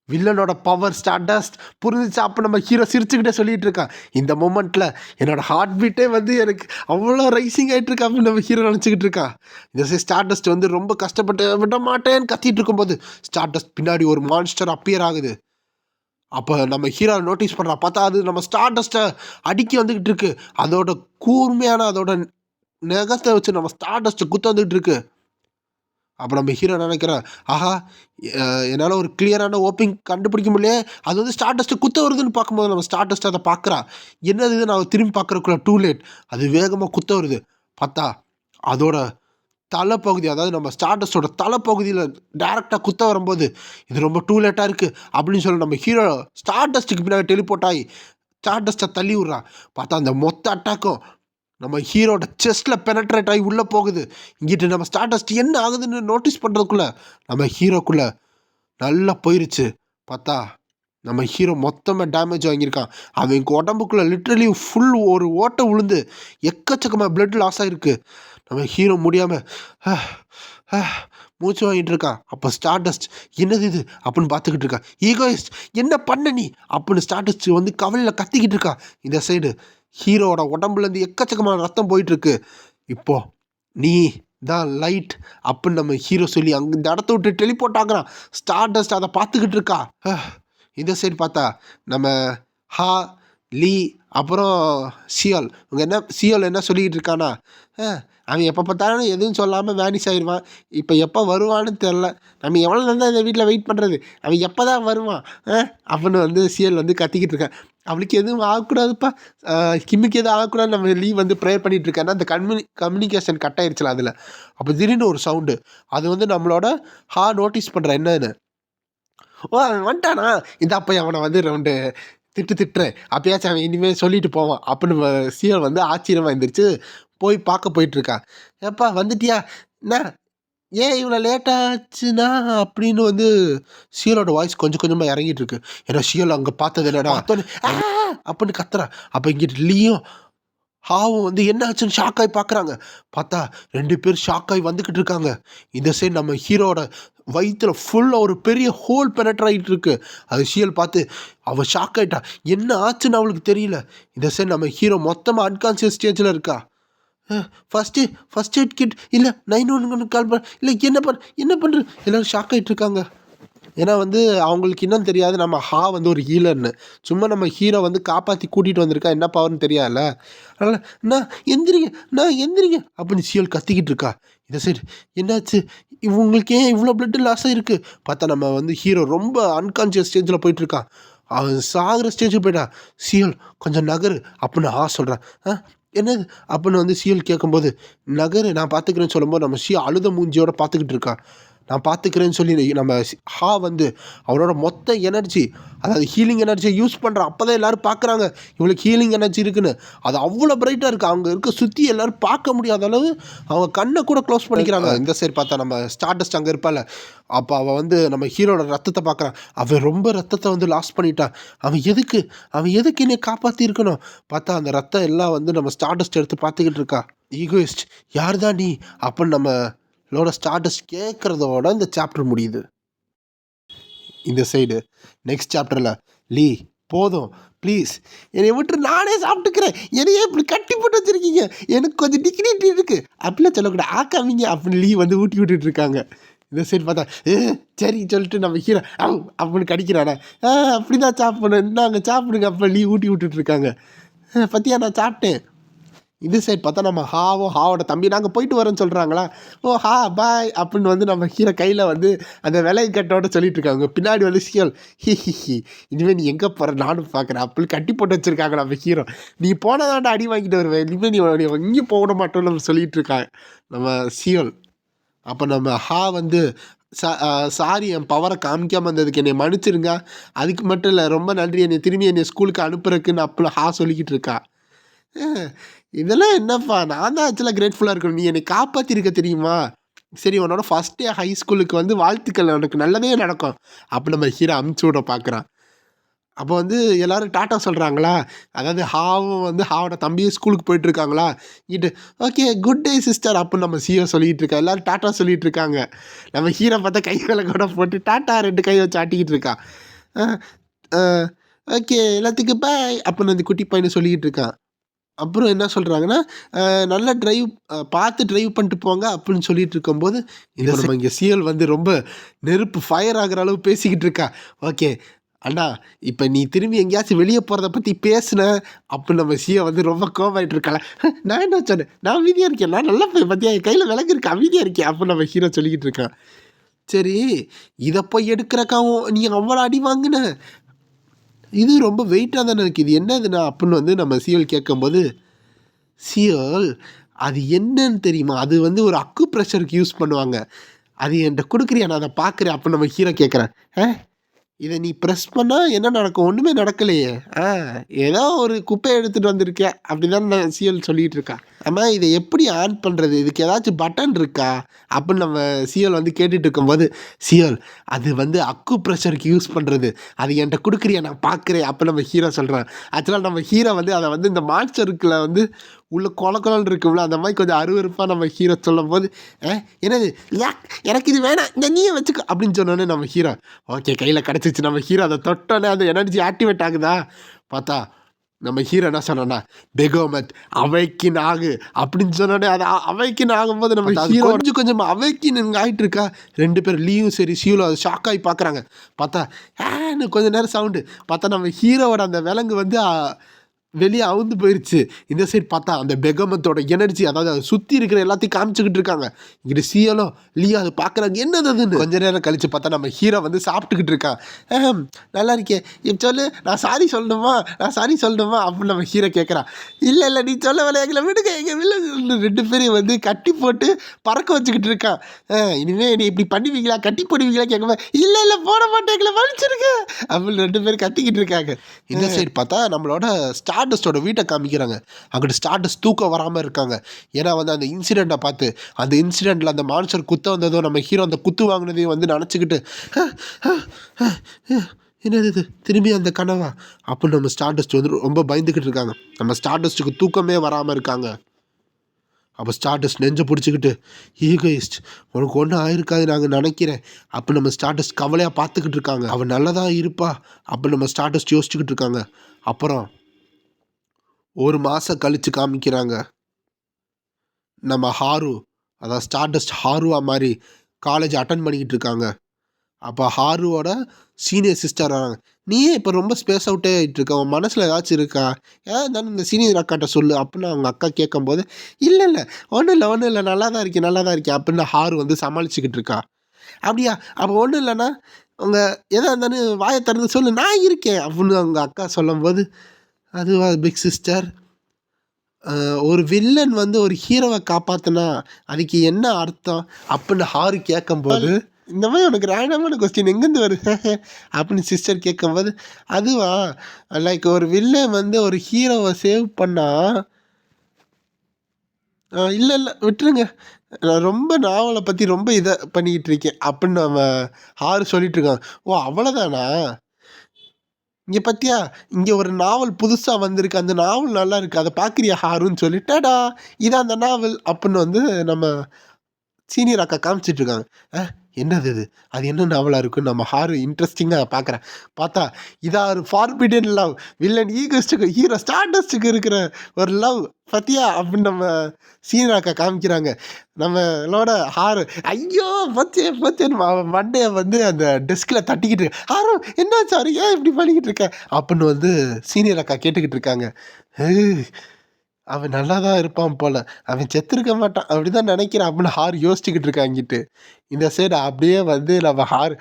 வில்லனோட பவர். ஸ்டார்டஸ்ட் புரிஞ்சிச்சு. அப்போ நம்ம ஹீரோ சிரிச்சுக்கிட்டே சொல்லிட்டு இருக்கான். இந்த மூமெண்ட்டில் என்னோட ஹார்ட் பீட்டே வந்து எனக்கு அவ்வளோ ரைசிங் ஆகிட்டு இருக்கா அப்படின்னு நம்ம ஹீரோ நினச்சிக்கிட்டு இருக்கான். இந்த ஸ்டார்டஸ்ட் வந்து ரொம்ப கஷ்டப்பட்டு விட மாட்டேன்னு கத்திட்டு இருக்கும்போது ஸ்டார்டஸ்ட் பின்னாடி ஒரு மான்ஸ்டர் அப்பியர் ஆகுது. அப்போ நம்ம ஹீரோ நோட்டீஸ் பண்ணுறா. பார்த்தா அது நம்ம ஸ்டார்டஸ்ட்டை அடிக்கி வந்துக்கிட்டு இருக்கு. அதோட கூர்மையான அதோட நகத்தை வச்சு நம்ம ஸ்டார்டஸ்ட்டை குத்த வந்துக்கிட்டு இருக்கு. அப்போ நம்ம ஹீரோ நினைக்கிறேன், ஆஹா என்னால் ஒரு கிளியரான ஓப்பனிங் கண்டுபிடிக்க முடியல, அது வந்து ஸ்டார்டஸ்ட்டு குத்த வருதுன்னு பார்க்கும்போது நம்ம ஸ்டார்டஸ்ட் அதை பார்க்குறா. என்னது இது, நான் திரும்பி பார்க்குறக்குள்ள டூ லேட். அது வேகமாக குத்த வருது. பார்த்தா அதோட தலைப்பகுதி, அதாவது நம்ம ஸ்டார்டஸ்டோட தலைப்பகுதியில் டேரெக்டாக குத்த வரும்போது இது ரொம்ப டூ லேட்டாக இருக்குது அப்படின்னு சொல்லி நம்ம ஹீரோ ஸ்டார்டஸ்ட்டுக்கு பின்னாடி டெலிபோர்ட் ஆகி ஸ்டார்டஸ்ட்டை தள்ளி விட்றான். பார்த்தா அந்த மொத்த அட்டாக்கும் நம்ம ஹீரோட செஸ்ட்டில் பெனட்ரேட் ஆகி உள்ளே போகுது. இங்கிட்டு நம்ம ஸ்டார்டஸ்ட் என்ன ஆகுதுன்னு நோட்டீஸ் பண்ணுறதுக்குள்ளே நம்ம ஹீரோக்குள்ளே நல்லா போயிருச்சு. பார்த்தா நம்ம ஹீரோ மொத்தமாக டேமேஜ் வாங்கியிருக்கான். அவங்க உடம்புக்குள்ளே லிட்ரலி ஃபுல் ஒரு ஓட்டை விழுந்து எக்கச்சக்கமாக பிளட் லாஸ் ஆகிருக்கு. நம்ம ஹீரோ முடியாமல் மூச்சு வாங்கிட்டு இருக்கான். அப்போ ஸ்டார்டஸ்ட் என்னது இது அப்படின்னு பார்த்துக்கிட்டு இருக்கான். ஈகோயிஸ்ட் என்ன பண்ண நீ அப்படின்னு ஸ்டார்டஸ்ட் வந்து கவலையில் கத்திக்கிட்டு இருக்கான். இந்த சைடு ஹீரோவோட உடம்புலேருந்து எக்கச்சக்கமான ரத்தம் போயிட்டுருக்கு. இப்போ நீ தான் லைட் அப்படின்னு நம்ம ஹீரோ சொல்லி அங்கே இந்த இடத்த விட்டு டெலிபோர்ட் ஆகுறான். ஸ்டார்டஸ்ட் அதை பார்த்துக்கிட்டு இருக்கா. இந்த சைடு பார்த்தா நம்ம ஹா, லீ, அப்புறம் சியோல். சியோல் என்ன சொல்லிக்கிட்டு இருக்கானா, அவன் எப்போ பார்த்தாலும் எதுவும் சொல்லாமல் வேனிஷ் ஆயிடுவான். இப்போ எப்போ வருவான்னு தெரில, நம்ம எவ்வளோ தான் இந்த வீட்டில் வெயிட் பண்ணுறது, அவன் எப்போ தான் வருவான் அப்படின்னு வந்து சியோல் வந்து கத்திக்கிட்டு இருக்கான். அவளுக்கு எதுவும் ஆகக்கூடாதுப்பா, கிம்முக்கு எதுவும் ஆகக்கூடாது நம்ம லீவ் வந்து ப்ரேயர் பண்ணிகிட்டு இருக்காருன்னா அந்த கம்யூனிகேஷன் கட் ஆயிடுச்சுல அதில். அப்போ திடீர்னு ஒரு சவுண்டு, அது வந்து நம்மளோட ஹா நோட்டீஸ் பண்ணுற என்னன்னு, ஓ அவன் வந்துட்டானா, இந்த அப்போ அவனை வந்து ரவுண்டு திட்டுறேன், அப்பயாச்சும் அவன் இனிமேல் சொல்லிட்டு போவான் அப்படின்னு சியோல் வந்து ஆச்சரியமாக இருந்துருச்சு. போய் பார்க்க போயிட்டுருக்கான். ஏப்பா வந்துட்டியா, என்ன ஏன் இவ்வளோ லேட்டாச்சுன்னா அப்படின்னு வந்து சியோலோட வாய்ஸ் கொஞ்சம் கொஞ்சமாக இறங்கிட்டு இருக்கு. ஏன்னா சியோல் அங்கே பார்த்தது என்னடா அப்படின்னு கத்துறான். அப்போ இங்கிட்டு லீயும் ஹாவும் வந்து என்ன ஆச்சுன்னு ஷாக் ஆகி பார்க்குறாங்க. பார்த்தா 2 பேர் ஷாக் ஆகி வந்துக்கிட்டு இருக்காங்க. இந்த சைடு நம்ம ஹீரோட வயிற்றுல ஃபுல்லாக ஒரு பெரிய ஹோல் பெனட்ரேட் ஆகிட்டு இருக்கு. அது சியோல் பார்த்து அவள் ஷாக் ஆகிட்டா. என்ன ஆச்சுன்னு அவளுக்கு தெரியல. இந்த சைடு நம்ம ஹீரோ மொத்தமாக அன்கான்சியஸ் ஸ்டேஜில் இருக்கா. ஃபஸ்ட் எய்ட் கிட் இல்லை 911 கால் பண்ண இல்லை என்ன பண்ணுற எல்லோரும் ஷாக் ஆகிட்டு இருக்காங்க. ஏன்னா வந்து அவங்களுக்கு இன்னும் தெரியாது நம்ம ஹா வந்து ஒரு ஹீலர்னு. சும்மா நம்ம ஹீரோ வந்து காப்பாற்றி கூட்டிகிட்டு வந்திருக்கா, என்ன பவர்னு தெரியாதுல்ல. அதனால் நான் எந்திரிங்க அப்படின்னு சியோல் கத்திக்கிட்டு இருக்கா. இந்த சைடு என்னாச்சு, இவங்களுக்கு ஏன் இவ்வளோ பிளட்டு லாஸ் ஆகிருக்கு. பார்த்தா நம்ம வந்து ஹீரோ ரொம்ப அன்கான்ஷியஸ் ஸ்டேஜில் போயிட்டுருக்கான். அவன் சாகிற ஸ்டேஜுக்கு போய்ட்டான். சியோல் கொஞ்சம் நகரு அப்படின்னு சொல்கிறான். என்னது அப்படின்னு வந்து சியோல் கேட்கும்போது, நகரு நான் பார்த்துக்கிறேன்னு சொல்லும்போது நம்ம அழுத மூஞ்சியோட பார்த்துக்கிட்டு இருக்கான். நான் பார்த்துக்கிறேன்னு சொல்லி நம்ம ஹா வந்து அவனோட மொத்த எனர்ஜி, அதாவது ஹீலிங் எனர்ஜியை யூஸ் பண்ணுறான். அப்போ தான் எல்லோரும் பார்க்குறாங்க இவளுக்கு ஹீலிங் எனர்ஜி இருக்குன்னு. அது அவ்வளோ பிரைட்டாக இருக்குது. அவங்க இருக்க சுற்றி எல்லோரும் பார்க்க முடியாத அளவு அவங்க கண்ணை கூட க்ளோஸ் பண்ணிக்கிறாங்க. இந்த சைடு பார்த்தா நம்ம ஸ்டார்டஸ்ட் அங்கே இருப்பாள். அப்போ அவள் வந்து நம்ம ஹீரோட ரத்தத்தை பார்க்குறான். அவன் ரொம்ப ரத்தத்தை வந்து லாஸ் பண்ணிட்டான். அவன் எதுக்கு என்னை காப்பாற்றி இருக்கணும். பார்த்தா அந்த ரத்தம் எல்லாம் வந்து நம்ம ஸ்டார்டஸ்ட் எடுத்து பார்த்துக்கிட்டு இருக்கா. ஈகோயிஸ்ட் யார் தான் நீ அப்படின்னு நம்ம ஸ்டார்டஸ்ட் கேட்குறதோட இந்த சாப்டர் முடியுது. இந்த சைடு நெக்ஸ்ட் சாப்டரில் லீ போதும் ப்ளீஸ் என்னை விட்டு நானே சாப்பிட்டுக்கிறேன், என்னையே இப்படி கட்டி போட்டு வச்சுருக்கீங்க, எனக்கு கொஞ்சம் டிக்னிட்டி இருக்குது அப்படிலாம் சொல்லக்கூடாது ஆக்காமீங்க அப்படின்னு லீ வந்து ஊட்டி விட்டுட்டு இருக்காங்க. இந்த சைடு பார்த்தா சரி சொல்லிட்டு நம்ம ஹீரோ அப்படின்னு கடிக்கிறானே, அப்படி தான் சாப்பிடணும், நாங்கள் சாப்பிடுங்க அப்போ லீ ஊட்டி விட்டுட்ருக்காங்க. பற்றியா நான் சாப்பிட்டேன். இது சைட் பார்த்தா நம்ம ஹாவோட தம்பி நாங்கள் போயிட்டு வரோன்னு சொல்கிறாங்களா. ஓ ஹா பாய் அப்படின்னு வந்து நம்ம ஹீரோ கையில் வந்து அந்த விலை கட்டோட சொல்லிட்டு இருக்காங்க. பின்னாடி வந்து சியோல் ஹி இனிமேல் நீ எங்கே போகிற நானும் பார்க்குறேன் அப்படின்னு கட்டி போட்டு வச்சுருக்காங்க நம்ம ஹீரோ. நீ போனதாண்டா அடி வாங்கிட்டு வருவேன், இனிமேல் நீ எங்கேயும் போட மாட்டோம்னு நம்ம சொல்லிகிட்டு இருக்காங்க நம்ம சியோல். அப்போ நம்ம ஹா வந்து சாரி என் பவரை காமிக்காமல் இருந்ததுக்கு என்னை மன்னிச்சிருங்க. அதுக்கு மட்டும் இல்லை, ரொம்ப நன்றி என்னை திரும்பி என்னை ஸ்கூலுக்கு அனுப்புறதுக்குன்னு அப்பெல்லாம் சொல்லிக்கிட்டு இருக்கா. அஹ், இதெல்லாம் என்னப்பா, நான் தான் ஆக்சுவலாக கிரேட்ஃபுல்லாக இருக்கணும். நீ என்னை காப்பாற்றிருக்க தெரியுமா? சரி, உன்னோட ஃபஸ்ட் டே ஹை ஸ்கூலுக்கு வந்து வாழ்த்துக்கள், உனக்கு நல்லதே நடக்கும். அப்போ நம்ம ஹீரோ அமுச்சு விட பார்க்குறான். அப்போ வந்து எல்லாரும் டாட்டா சொல்கிறாங்களா, அதாவது ஹாவும் வந்து ஹாவோட தம்பியும் ஸ்கூலுக்கு போயிட்டுருக்காங்களா இட்டு. ஓகே, குட் டே சிஸ்டர் அப்படின்னு நம்ம சிஓ சொல்லிகிட்டு இருக்கா. எல்லோரும் டாட்டா சொல்லிகிட்டு இருக்காங்க. நம்ம ஹீரோ பார்த்தா கை மேலே கூட போட்டு டாட்டா 2 கை வச்சு ஆட்டிக்கிட்டு இருக்கா. ஓகே எல்லாத்துக்கும் பாய் அப்படின்னு அந்த குட்டி பையனை சொல்லிக்கிட்டு இருக்கான். அப்புறம் என்ன சொல்கிறாங்கன்னா, நல்லா பார்த்து ட்ரைவ் பண்ணிட்டு போங்க அப்படின்னு சொல்லிட்டு இருக்கும்போது, இப்போ நம்ம இங்கே சிஎல் வந்து ரொம்ப நெருப்பு ஃபயர் ஆகிற அளவு பேசிக்கிட்டு இருக்கா. ஓகே அண்ணா, இப்போ நீ திரும்பி எங்கேயாச்சும் வெளியே போகிறத பற்றி பேசுன அப்போ நம்ம சிஏ வந்து ரொம்ப கோவமாயிட்டு இருக்காள. நான் என்ன சொன்னேன், நான் அமைதியாக இருக்கேன், நான் நல்லா போய் பற்றியா என் கையில் விளக்கு இருக்கு, அமைதியாக இருக்கேன் அப்படின்னு நம்ம ஹீரோ சொல்லிக்கிட்டு இருக்கான். சரி, இதை போய் எடுக்கிறக்காவும் நீ அவ்வளோ அடி வாங்கின, இது ரொம்ப வெயிட்டாக தானே இருக்குது, இது என்னதுண்ணா அப்படின்னு வந்து நம்ம சிஎல் கேட்கும்போது, சிஎல் அது என்னன்னு தெரியுமா, அது வந்து ஒரு அக்கு ப்ரெஷருக்கு யூஸ் பண்ணுவாங்க, அது என்கிட்ட கொடுக்குறியா, நான் அதை பார்க்குறேன் அப்படின்னு நம்ம ஹீரோ கேட்குறேன். இதை நீ ப்ரெஸ் பண்ணால் என்ன நடக்கும், ஒன்றுமே நடக்கலையே. ஏதோ ஒரு குப்பையை எடுத்துகிட்டு வந்திருக்கேன் அப்படி தான் நான் சிஎல் சொல்லிகிட்டு இருக்கா. ஆமாம், இதை எப்படி ஆன் பண்ணுறது, இதுக்கு ஏதாச்சும் பட்டன் இருக்கா அப்படின்னு நம்ம சிஎல் வந்து கேட்டுட்டு இருக்கும்போது, சிஎல் அது வந்து அக்கு ப்ரெஷருக்கு யூஸ் பண்ணுறது, அது என்கிட்ட கொடுக்குறியா நான் பார்க்குறேன் அப்போ நம்ம ஹீரோ சொல்கிறேன். ஆக்சுவலாக நம்ம ஹீரோ வந்து அதை வந்து இந்த மான்ஸ்டருக்குள்ள வந்து உள்ள கொலன்னு இருக்கும்ல, அந்த மாதிரி கொஞ்சம் அருவருப்பாக நம்ம ஹீரோ சொல்லும் போது, என்னது எனக்கு இது வேணாம், இந்த நீயே வச்சுக்கோ அப்படின்னு சொன்னோன்னே நம்ம ஹீரோ ஓகே கையில் கிடச்சிச்சு. நம்ம ஹீரோ அதை தொட்டோன்னே அந்த எனர்ஜி ஆக்டிவேட் ஆகுதா பார்த்தா நம்ம ஹீரோ என்ன சொன்னா, பெகோமத் அவைக்கின் ஆகு அப்படின்னு சொன்னோடனே அதை அவைக்கின் ஆகும்போது நம்ம ஹீரோ கொஞ்சம் அவைக்கின் ஆகிட்டு இருக்கா. 2 பேர் லீவும் சரி சியூலும் அதை ஷாக் ஆகி பார்க்குறாங்க. பார்த்தா கொஞ்சம் நேரம் சவுண்டு பார்த்தா நம்ம ஹீரோவோட அந்த விலங்கு வந்து வெளியே அவுந்து போயிடுச்சு. இந்த சைடு பார்த்தா அந்த பெகமத்தோட எனர்ஜி, அதாவது அதை சுற்றி இருக்கிற எல்லாத்தையும் காமிச்சுக்கிட்டு இருக்காங்க. இங்கிட்ட சியலும் லியோ அதை பார்க்குறாங்க, என்னது அதுன்னு. கொஞ்ச நேரம் கழித்து பார்த்தா நம்ம ஹீரோ வந்து சாப்பிட்டுக்கிட்டு இருக்கான். நல்லா இருக்கே, இப்போ சொல்லு, நான் சாரி சொல்லணுமா அப்படின்னு நம்ம ஹீரோ கேட்குறான். இல்லை நீ சொல்ல வேலை எங்களை விடுங்க, எங்கள் வீட்டில் 2 பேரையும் வந்து கட்டி போட்டு பறக்க வச்சுக்கிட்டு இருக்கான். இனிமேல் நீ இப்படி பண்ணுவீங்களா, கட்டி போடுவீங்களா கேட்கும்போது, இல்லை போட மாட்டேன், எங்களை வலிச்சிருக்க அப்படின்னு 2 பேரும் கத்திக்கிட்டு இருக்காங்க. இந்த சைடு பார்த்தா நம்மளோட ஸ்டார்டஸ்டோட வீட்டை காமிக்கிறாங்க. அங்கிட்ட ஸ்டார்டஸ்ட் தூக்கம் வராமல் இருக்காங்க. ஏன்னா வந்து அந்த இன்சிடெண்ட்டை பார்த்து, அந்த இன்சிடெண்ட்டில் அந்த மான்ஸ்டர் குத்த வந்ததும் நம்ம ஹீரோ அந்த குத்து வாங்கினதையும் வந்து நினச்சிக்கிட்டு, என்னது இது திரும்பி அந்த கனவா அப்படின்னு நம்ம ஸ்டார்டஸ்ட் வந்து ரொம்ப பயந்துக்கிட்டு இருக்காங்க. நம்ம ஸ்டார்டஸ்ட்டுக்கு தூக்கமே வராமல் இருக்காங்க. அப்போ ஸ்டார்டஸ்ட் நெஞ்சை பிடிச்சிக்கிட்டு, ஈகோயிஸ்ட் உனக்கு ஒன்றும் ஆயிருக்காது நாங்கள் நினைக்கிறேன் அப்போ நம்ம ஸ்டார்டஸ்ட் கவலையாக பார்த்துக்கிட்டு இருக்காங்க. அவன் நல்லதாக இருப்பா அப்போ நம்ம ஸ்டார்டஸ்ட் யோசிச்சுக்கிட்டு இருக்காங்க. அப்புறம் 1 மாதம் கழித்து காமிக்கிறாங்க. நம்ம ஹாரு, அதாவது ஸ்டார்டஸ்ட் ஹாருவா மாதிரி காலேஜ் அட்டன் பண்ணிக்கிட்டு இருக்காங்க. அப்போ ஹாருவோட சீனியர் சிஸ்டர் வராங்க. நீயே இப்போ ரொம்ப ஸ்பேஸ் அவுட்டே ஆகிட்டு இருக்க, உன் மனசில் ஏதாச்சும் இருக்கா, ஏதாவது இந்த சீனியர் அக்காட்ட சொல்லு அப்படின்னு அவங்க அக்கா கேட்கும்போது, இல்லை ஒன்றும் இல்லை நல்லா தான் இருக்கேன் அப்படின்னு ஹாரு வந்து சமாளிச்சுக்கிட்டு இருக்கா. அப்படியா, அப்போ ஒன்றும் இல்லைன்னா உங்கள் எதாக இருந்தாலும் வாயை திறந்து சொல்லு, நான் இருக்கேன் அப்படின்னு அவங்க அக்கா சொல்லும்போது, அதுவா பிக் சிஸ்டர், ஒரு வில்லன் வந்து ஒரு ஹீரோவை காப்பாற்றினா அதுக்கு என்ன அர்த்தம் அப்படின்னு ஹாரு கேட்கும்போது, இந்த மாதிரி உனக்கு ரேண்டமான கொஸ்டின் எங்கேருந்து வருது அப்படின்னு சிஸ்டர் கேட்கும்போது, அதுவா லைக் ஒரு வில்லன் வந்து ஒரு ஹீரோவை சேவ் பண்ணால், இல்லை விட்டுருங்க, நான் ரொம்ப நாவலை பற்றி ரொம்ப இதை பண்ணிக்கிட்டு இருக்கேன் அப்படின்னு நம்ம ஹாரு சொல்லிட்டு இருக்காங்க. ஓ அவ்வளோதானா, இங்கே பார்த்தியா இங்கே ஒரு நாவல் புதுசாக வந்திருக்கு, அந்த நாவல் நல்லா இருக்குது, அதை பார்க்குறியா ஹாருன்னு சொல்லிட்டாடா இதான் அந்த நாவல் அப்படின்னு வந்து நம்ம சீனியர் அக்கா காமிச்சிட்ருக்காங்க. என்னது இது, அது என்ன நாவலாக இருக்குன்னு நம்ம ஹாரு இன்ட்ரெஸ்டிங்காக பார்க்குறேன். பார்த்தா இதாக ஒரு ஃபார்பிடன் லவ், வில்லன் ஈகோஸ்ட்டுக்கு ஹீரோ ஸ்டார்டஸ்ட்டுக்கு இருக்கிற ஒரு லவ் பத்தியா அப்படின்னு நம்ம சீனியர் அக்கா காமிக்கிறாங்க. நம்மளோட ஹாரு ஐயோ பச்சேன்னு மண்டையை வந்து அந்த டெஸ்கில் தட்டிக்கிட்டு இருக்கு. ஹாரு என்ன சார் ஏன் இப்படி பண்ணிக்கிட்டு இருக்க அப்படின்னு வந்து சீனியர் அக்கா கேட்டுக்கிட்டு இருக்காங்க. அவன் நல்லா தான் இருப்பான் போல், அவன் செத்துருக்க மாட்டான் அப்படி தான் நினைக்கிறான் அப்படின்னு ஹார் யோசிச்சுக்கிட்டு இருக்காங்கிட்டு. இந்த சைடு அப்படியே வந்து நம்ம ஹார்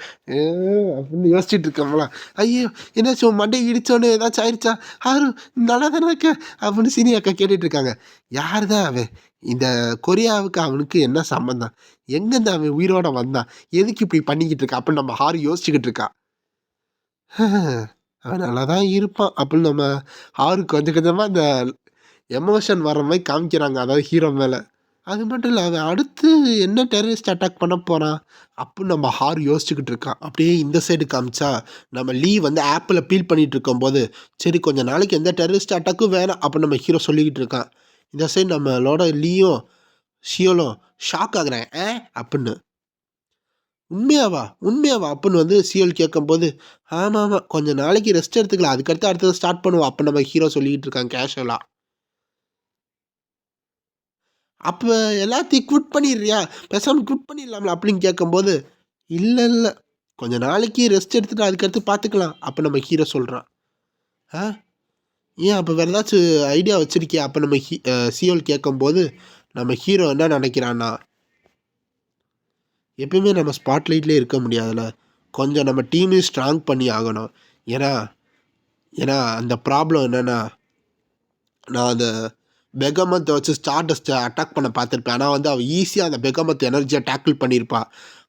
அப்படின்னு யோசிச்சுட்டு இருக்கோம்ல, ஐயோ என்னாச்சும் மண்டை இடித்தோன்னு ஏதாச்சும் ஆயிடுச்சா, ஹாரு நல்லா தானே இருக்க அப்படின்னு சீனி அக்கா கேட்டுட்டு இருக்காங்க. யார் தான் அவன், இந்த கொரியாவுக்கு அவனுக்கு என்ன சம்மந்தம்? எங்கேருந்து அவன் உயிரோட வந்தான்? எதுக்கு இப்படி பண்ணிக்கிட்டு இருக்கா? அப்படின்னு நம்ம ஹாரு யோசிச்சுக்கிட்டு இருக்கா. அவன் நல்லா தான் இருப்பான் அப்படின்னு நம்ம ஹாருக்கு கொஞ்சம் கொஞ்சமாக அந்த எமோஷன் வர மாதிரி காமிக்கிறாங்க, அதாவது ஹீரோ மேலே. அது மட்டும் இல்லை, அவன் அடுத்து என்ன டெரரிஸ்ட் அட்டாக் பண்ண போகிறான் அப்படின்னு நம்ம ஹார் யோசிச்சுக்கிட்டு இருக்கான். அப்படியே இந்த சைடு காமிச்சா நம்ம லீ வந்து ஆப்பில் பீல் பண்ணிட்டு இருக்கும்போது, சரி கொஞ்ச நாளைக்கு எந்த டெரரிஸ்ட் அட்டாக்கும் வேணாம் அப்படின்னு நம்ம ஹீரோ சொல்லிக்கிட்டு இருக்கான். இந்த சைடு நம்மளோட லீயும் ஷியோலும் ஷாக் ஆகுறேன் அப்படின்னு. உண்மையாவா உண்மையாவா அப்படின்னு வந்து சியோல் கேட்கும்போது, ஆமாம் ஆமாம் கொஞ்சம் நாளைக்கு ரெஸ்ட் எடுத்துக்கலாம், அதுக்கடுத்து அடுத்தது ஸ்டார்ட் பண்ணுவோம் அப்போ நம்ம ஹீரோ சொல்லிக்கிட்டு இருக்கான் கேஷுவலாக. அப்போ எல்லாத்தையும் குவிட் பண்ணிடுறியா, பேசாமல் குவிட் பண்ணிடலாம்ல அப்படின்னு கேட்கும்போது, இல்லை இல்லை கொஞ்ச நாளைக்கு ரெஸ்ட் எடுத்துகிட்டு அதுக்கடுத்து பார்த்துக்கலாம் அப்போ நம்ம ஹீரோ சொல்கிறான். ஆ ஏன் அப்போ வேறு ஏதாச்சும் ஐடியா வச்சுருக்கியா அப்போ நம்ம சியோல் கேட்கும்போது, நம்ம ஹீரோ என்ன நினைக்கிறான்னா, எப்பயுமே நம்ம ஸ்பாட்லைட்லேயே இருக்க முடியாதுல்ல, கொஞ்சம் நம்ம டீமையும் ஸ்ட்ராங் பண்ணி ஆகணும். ஏன்னா ஏன்னா அந்த ப்ராப்ளம் என்னென்னா, நான் அந்த பெகமத்தை வச்சு ஸ்டார்டஸ்ட்டை அட்டாக் பண்ண பார்த்துருப்பேன். ஆனால் வந்து அவள் ஈஸியாக அந்த பெகமத் எனர்ஜியை டேக்கிள் பண்ணியிருப்பா.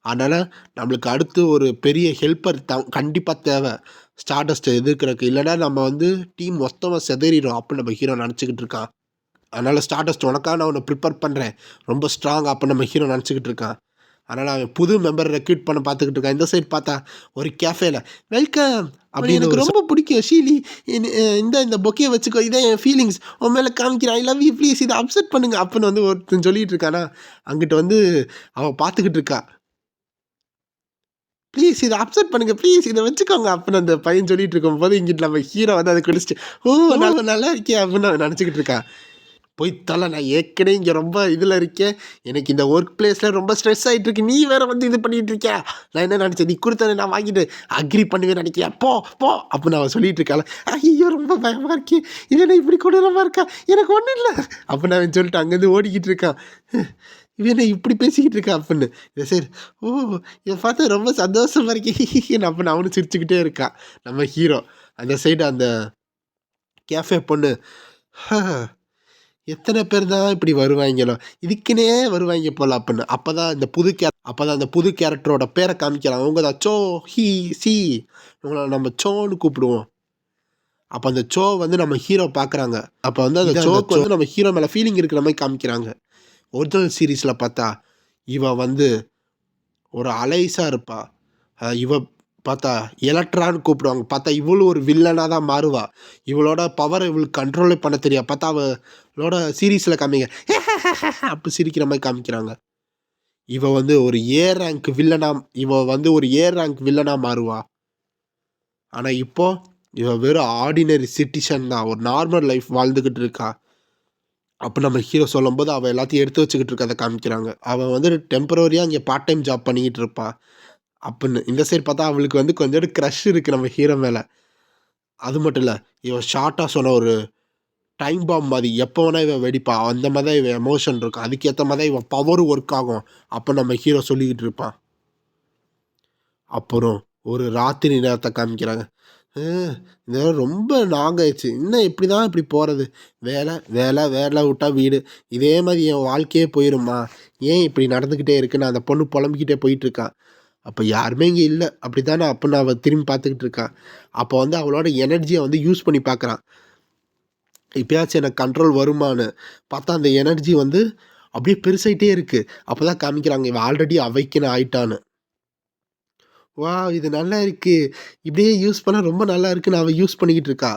அதனால் நம்மளுக்கு அடுத்து ஒரு பெரிய ஹெல்ப்பர் கண்டிப்பாக தேவை ஸ்டார்டஸ்ட்டை எதிர்க்கிறதுக்கு. இல்லைனா நம்ம வந்து டீம் மொத்தமாக சிதறிடும் அப்படின்னு நம்ம ஹீரோ நினச்சிக்கிட்டு இருக்கான். அதனால் ஸ்டார்டஸ்ட் உனக்காக நான் உன்னை ப்ரிப்பேர் பண்ணுறேன் ரொம்ப ஸ்ட்ராங் அப்படின்னு நம்ம ஹீரோ நினச்சிக்கிட்டு இருக்கான். அதனால் அவன் புது மெம்பர் ரெக்ரூட் பண்ண பார்த்துக்கிட்டு இருக்கான். இந்த சைடு பார்த்தா ஒரு கேஃபேல வெல்கம் அப்படி எனக்கு ரொம்ப பிடிக்கும் ஷீலி, இந்த பொக்கையை வச்சுக்கோ, இதான் என் ஃபீலிங்ஸ் உன் மேலே காமிக்கிறேன், ஐ லவ் யூ ப்ளீஸ் இதை அப்செட் பண்ணுங்க அப்படின்னு வந்து ஒருத்தன் சொல்லிட்டு இருக்கானா. அங்கிட்ட வந்து அவள் பார்த்துக்கிட்டு இருக்கா, ப்ளீஸ் இதை அப்செட் பண்ணுங்க ப்ளீஸ் இதை வச்சுக்கோங்க அப்படின்னு அந்த பையன் சொல்லிட்டு இருக்கும் போது, இங்கிட்ட நம்ம ஹீரோ வந்து அதை குடிச்சிட்டு நல்லா இருக்கே அப்படின்னு அவன் நினச்சிக்கிட்டு இருக்கான். போய் தலை, நான் ஏற்கனவே இங்கே ரொம்ப இதில் இருக்கேன், எனக்கு இந்த ஒர்க் பிளேஸில் ரொம்ப ஸ்ட்ரெஸ் ஆகிட்டு இருக்கு, நீ வேறு வந்து இது பண்ணிகிட்டு இருக்கியா, நான் என்ன நினச்சேன் நீ கொடுத்ததை நான் வாங்கிட்டு அக்ரி பண்ணுவேன் நினைக்கியா, போ போ அப்படின்னு அவன் சொல்லிட்டு இருக்காள். ஐயோ ரொம்ப பயமாக இருக்கே, இவனை இப்படி கொடூரமாக இருக்கா, எனக்கு ஒன்றும் இல்லை அப்படின்னு அவன் சொல்லிட்டு அங்கேருந்து ஓடிக்கிட்டு இருக்கான். இவனை இப்படி பேசிக்கிட்டு இருக்கா அப்படின்னு. இதை சரி, ஓ இதை பார்த்து ரொம்ப சந்தோஷமாக இருக்கேன் அப்படின்னு அவனு சிரிச்சுக்கிட்டே இருக்கான் நம்ம ஹீரோ. அந்த சைடு அந்த கேஃபே பொண்ணு, எத்தனை பேர் தான் இப்படி வருவாங்களோ, இதுக்குன்னே வருவாங்க போல் அப்படின்னு. அப்போ தான் அந்த புது கேரக்டரோட பேரை காமிக்கிறாங்க. அவங்க தான் சோ ஹி சி, இவங்களை நம்ம சோன்னு கூப்பிடுவோம். அப்போ அந்த சோ வந்து நம்ம ஹீரோ பார்க்குறாங்க. அப்போ வந்து அந்த சோக்கு வந்து நம்ம ஹீரோ மேலே ஃபீலிங் இருக்கிற மாதிரி காமிக்கிறாங்க. ஒரிஜினல் சீரீஸில் பார்த்தா இவன் வந்து ஒரு அலைஸாக இருப்பா, இவ பார்த்தா எலக்ட்ரான்னு கூப்பிடுவாங்க, பார்த்தா இவளும் ஒரு வில்லனாக தான் மாறுவா. இவளோட பவரை இவளுக்கு கண்ட்ரோலே பண்ண தெரியா, பார்த்தா அவளோட சீரீஸில் காமிங்க அப்படி சிரிக்கிற மாதிரி காமிக்கிறாங்க. இவ வந்து ஒரு ஏ ரேங்க் வில்லனாக மாறுவா. ஆனால் இப்போ இவ வெறும் ஆர்டினரி சிட்டிசன் தான், ஒரு நார்மல் லைஃப் வாழ்ந்துக்கிட்டு இருக்கா. அப்போ நம்ம ஹீரோ சொல்லும்போது அவள் எல்லாத்தையும் எடுத்து வச்சுக்கிட்டு இருக்கதை காமிக்கிறாங்க. அவன் வந்து டெம்பரரியாக இங்கே பார்ட் டைம் ஜாப் பண்ணிக்கிட்டு இருப்பான் அப்படின்னு. இந்த சைடு பார்த்தா அவளுக்கு வந்து கொஞ்சோண்டு க்ரஷ் இருக்குது நம்ம ஹீரோ மேலே. அது மட்டும் இல்லை, இவன் ஷார்ட்டாக சொன்ன ஒரு டைம் பாம் மாதிரி எப்போ வேணால் இவன் வெடிப்பா, அந்த மாதிரி தான் இவன் எமோஷன் இருக்கும், அதுக்கேற்ற மாதிரி தான் இவன் பவரும் ஒர்க் ஆகும் அப்போ நம்ம ஹீரோ சொல்லிக்கிட்டு இருப்பான். அப்புறம் ஒரு ராத்திரி நேரத்தை காமிக்கிறாங்க. இந்த ரொம்ப நாங்காயிடுச்சு, இன்னும் இப்படி தான் இப்படி போகிறது, வேலை வேலை வேலை விட்டா வீடு, இதே மாதிரி என் வாழ்க்கையே போயிடும்மா, ஏன் இப்படி நடந்துக்கிட்டே இருக்குன்னு அந்த பொண்ணு புலம்பிக்கிட்டே போயிட்டுருக்கான். அப்போ யாருமே இங்கே இல்லை அப்படி தானே அப்படின்னு அவள் திரும்பி பார்த்துக்கிட்டு இருக்கான். அப்போ வந்து அவளோட எனர்ஜியை வந்து யூஸ் பண்ணி பார்க்குறான், இப்போயாச்சும் எனக்கு கண்ட்ரோல் வருமானு பார்த்தா அந்த எனர்ஜி வந்து அப்படியே பெருசாயிட்டே இருக்குது. அப்போ தான் காமிக்கிறாங்க இவன் ஆல்ரெடி அவைக்குன்னு ஆயிட்டான்னு. வா இது நல்லா இருக்குது, இப்படியே யூஸ் பண்ணால் ரொம்ப நல்லா இருக்குன்னு அவள் யூஸ் பண்ணிக்கிட்டு இருக்கா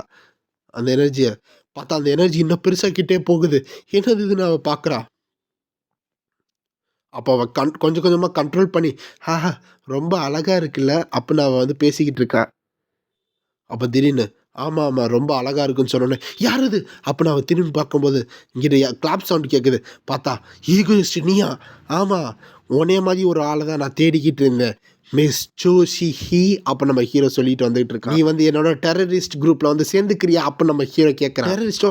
அந்த எனர்ஜியை. பார்த்தா அந்த எனர்ஜி இன்னும் பெருசாக்கிட்டே போகுது, என்னது இதுன்னு அவள் பார்க்குறா. அப்போ அவள் கொஞ்சம் கொஞ்சமாக கண்ட்ரோல் பண்ணி ரொம்ப அழகாக இருக்குல்ல அப்படின்னு அவள் வந்து பேசிக்கிட்டு இருக்கா. அப்போ திடீர்னு ஆமாம் ஆமாம் ரொம்ப அழகாக இருக்குன்னு சொன்னோன்னே யார் இது அப்படின்னு அவள் திரும்பி பார்க்கும்போது இங்கிட்ட கிளாப் சவுண்ட் கேட்குது. பார்த்தா ஈகோயிஸ்ட் நீயா, ஆமாம் உன்னே மாதிரி ஒரு ஆளை தான் நான் தேடிக்கிட்டு இருந்தேன், மிஸ் சோஷி ஹி அப்போ நம்ம ஹீரோ சொல்லிட்டு வந்துகிட்டு இருக்கான். நீ வந்து என்னோட டெரரிஸ்ட் குரூப்பில் வந்து சேர்ந்துக்கிறியா அப்போ நம்ம ஹீரோ கேட்குறான். டெரரிஸ்ட்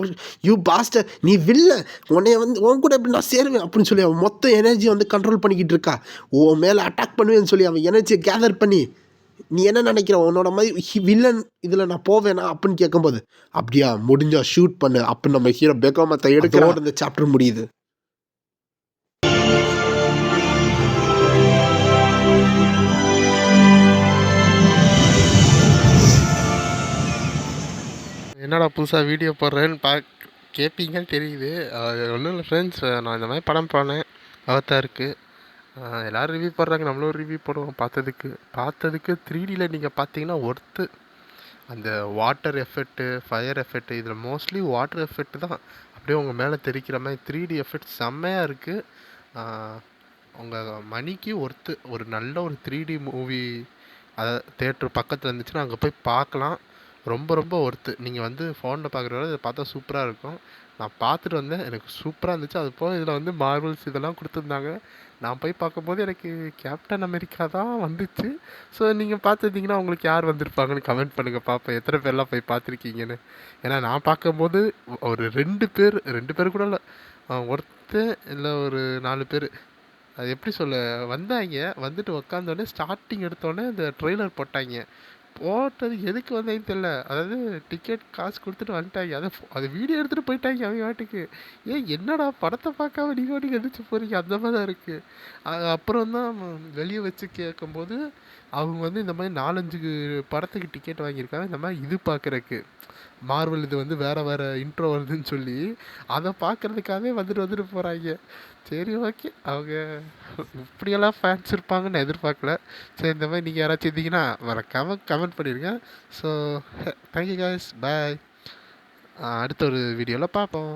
யூ பாஸ்டர், நீ வில்ல, உன்னைய வந்து உன் கூட எப்படி நான் சேருவேன் அப்படின்னு சொல்லி அவன் மொத்த எனர்ஜி வந்து கண்ட்ரோல் பண்ணிக்கிட்டு இருக்கா. உன் மேலே அட்டாக் பண்ணுவேன்னு சொல்லி அவன் எனர்ஜியை கேதர் பண்ணி, நீ என்ன நினைக்கிற உன்னோட மாதிரி வில்லன் இதில் நான் போவேனா அப்படின்னு கேட்கும்போது, அப்படியா முடிஞ்சா ஷூட் பண்ணு அப்படின்னு நம்ம ஹீரோ பெகோமத்தை எடுக்கிறோட இந்த சாப்டர் முடியுது. என்னடா புதுசாக வீடியோ போடுறேன்னு கேட்பீங்கன்னு தெரியுது. ஒன்றும் இல்லை ஃப்ரெண்ட்ஸ், நான் இந்த மாதிரி படம் போனேன், அவதாருக்கு. எல்லோரும் ரிவ்யூ போடுறாங்க, நம்மளும் ஒரு ரிவ்யூ போடுவோம். பார்த்ததுக்கு 3Dயில் நீங்கள் பார்த்தீங்கன்னா ஒர்த்து. அந்த வாட்டர் எஃபெக்ட்டு, ஃபயர் எஃபெக்ட்டு, இதில் மோஸ்ட்லி வாட்டர் எஃபெக்ட் தான் அப்படியே உங்கள் மேலே தெரிக்கிற மாதிரி. 3D எஃபெக்ட் செம்மையாக இருக்குது. உங்கள் மணிக்கு ஒர்த்து. ஒரு நல்ல ஒரு 3D மூவி அதை தேட்டர் பக்கத்தில் இருந்துச்சுன்னா அங்கே போய் பார்க்கலாம். ரொம்ப ரொம்ப ஒர்த்து. நீங்கள் வந்து ஃபோனில் பார்க்குறத இதை பார்த்தா சூப்பராக இருக்கும். நான் பார்த்துட்டு வந்தேன், எனக்கு சூப்பராக இருந்துச்சு. அது போக இதில் வந்து மார்வல்ஸ் இதெல்லாம் கொடுத்துருந்தாங்க. நான் போய் பார்க்கும்போது எனக்கு கேப்டன் அமெரிக்கா தான் வந்துச்சு. ஸோ நீங்கள் பார்த்துருந்தீங்கன்னா உங்களுக்கு யார் வந்திருப்பாங்கன்னு கமெண்ட் பண்ணுங்கள் பார்ப்பேன், எத்தனை பேர்லாம் போய் பார்த்துருக்கீங்கன்னு. ஏன்னா நான் பார்க்கும்போது ஒரு 2 பேர் கூட இல்லை, ஒருத்தன் இல்லை ஒரு 4 பேர். அது எப்படி சொல்ல, வந்துட்டு உக்காந்தோடனே ஸ்டார்டிங் எடுத்தோடனே இந்த ட்ரெய்லர் போட்டது எதுக்கு வந்தேன்னு தெரில. அதாவது டிக்கெட் காசு கொடுத்துட்டு வந்துட்டாங்க, அது வீடியோ எடுத்துகிட்டு போயிட்டாங்க அவங்க வாட்டுக்கு. என்னடா படத்தை பார்க்காம நீங்கள் வாட்டுக்கு எந்திரிச்சு போகிறீங்க, அந்த மாதிரி தான் இருக்குது. அப்புறம் தான் வெளியே வச்சு கேட்கும்போது அவங்க வந்து இந்த மாதிரி 4-5 படத்துக்கு டிக்கெட் வாங்கியிருக்காங்க, இந்த மாதிரி இது பார்க்குறக்கு. மார்வல் இது வந்து வேறு இன்ட்ரோ வருதுன்னு சொல்லி அதை பார்க்குறதுக்காகவே வந்துட்டு போகிறாங்க. சரி, ஓகே, அவங்க இப்படியெல்லாம் ஃபேன்ஸ் இருப்பாங்கன்னு எதிர்பார்க்கல. சரி, இந்த மாதிரி நீங்கள் யாராச்சும் இருந்தீங்கன்னா மறக்காமல் கமெண்ட் பண்ணிடுங்க. ஸோ தேங்க்யூ காய்ஸ், பாய். அடுத்த ஒரு வீடியோவில் பார்ப்போம்.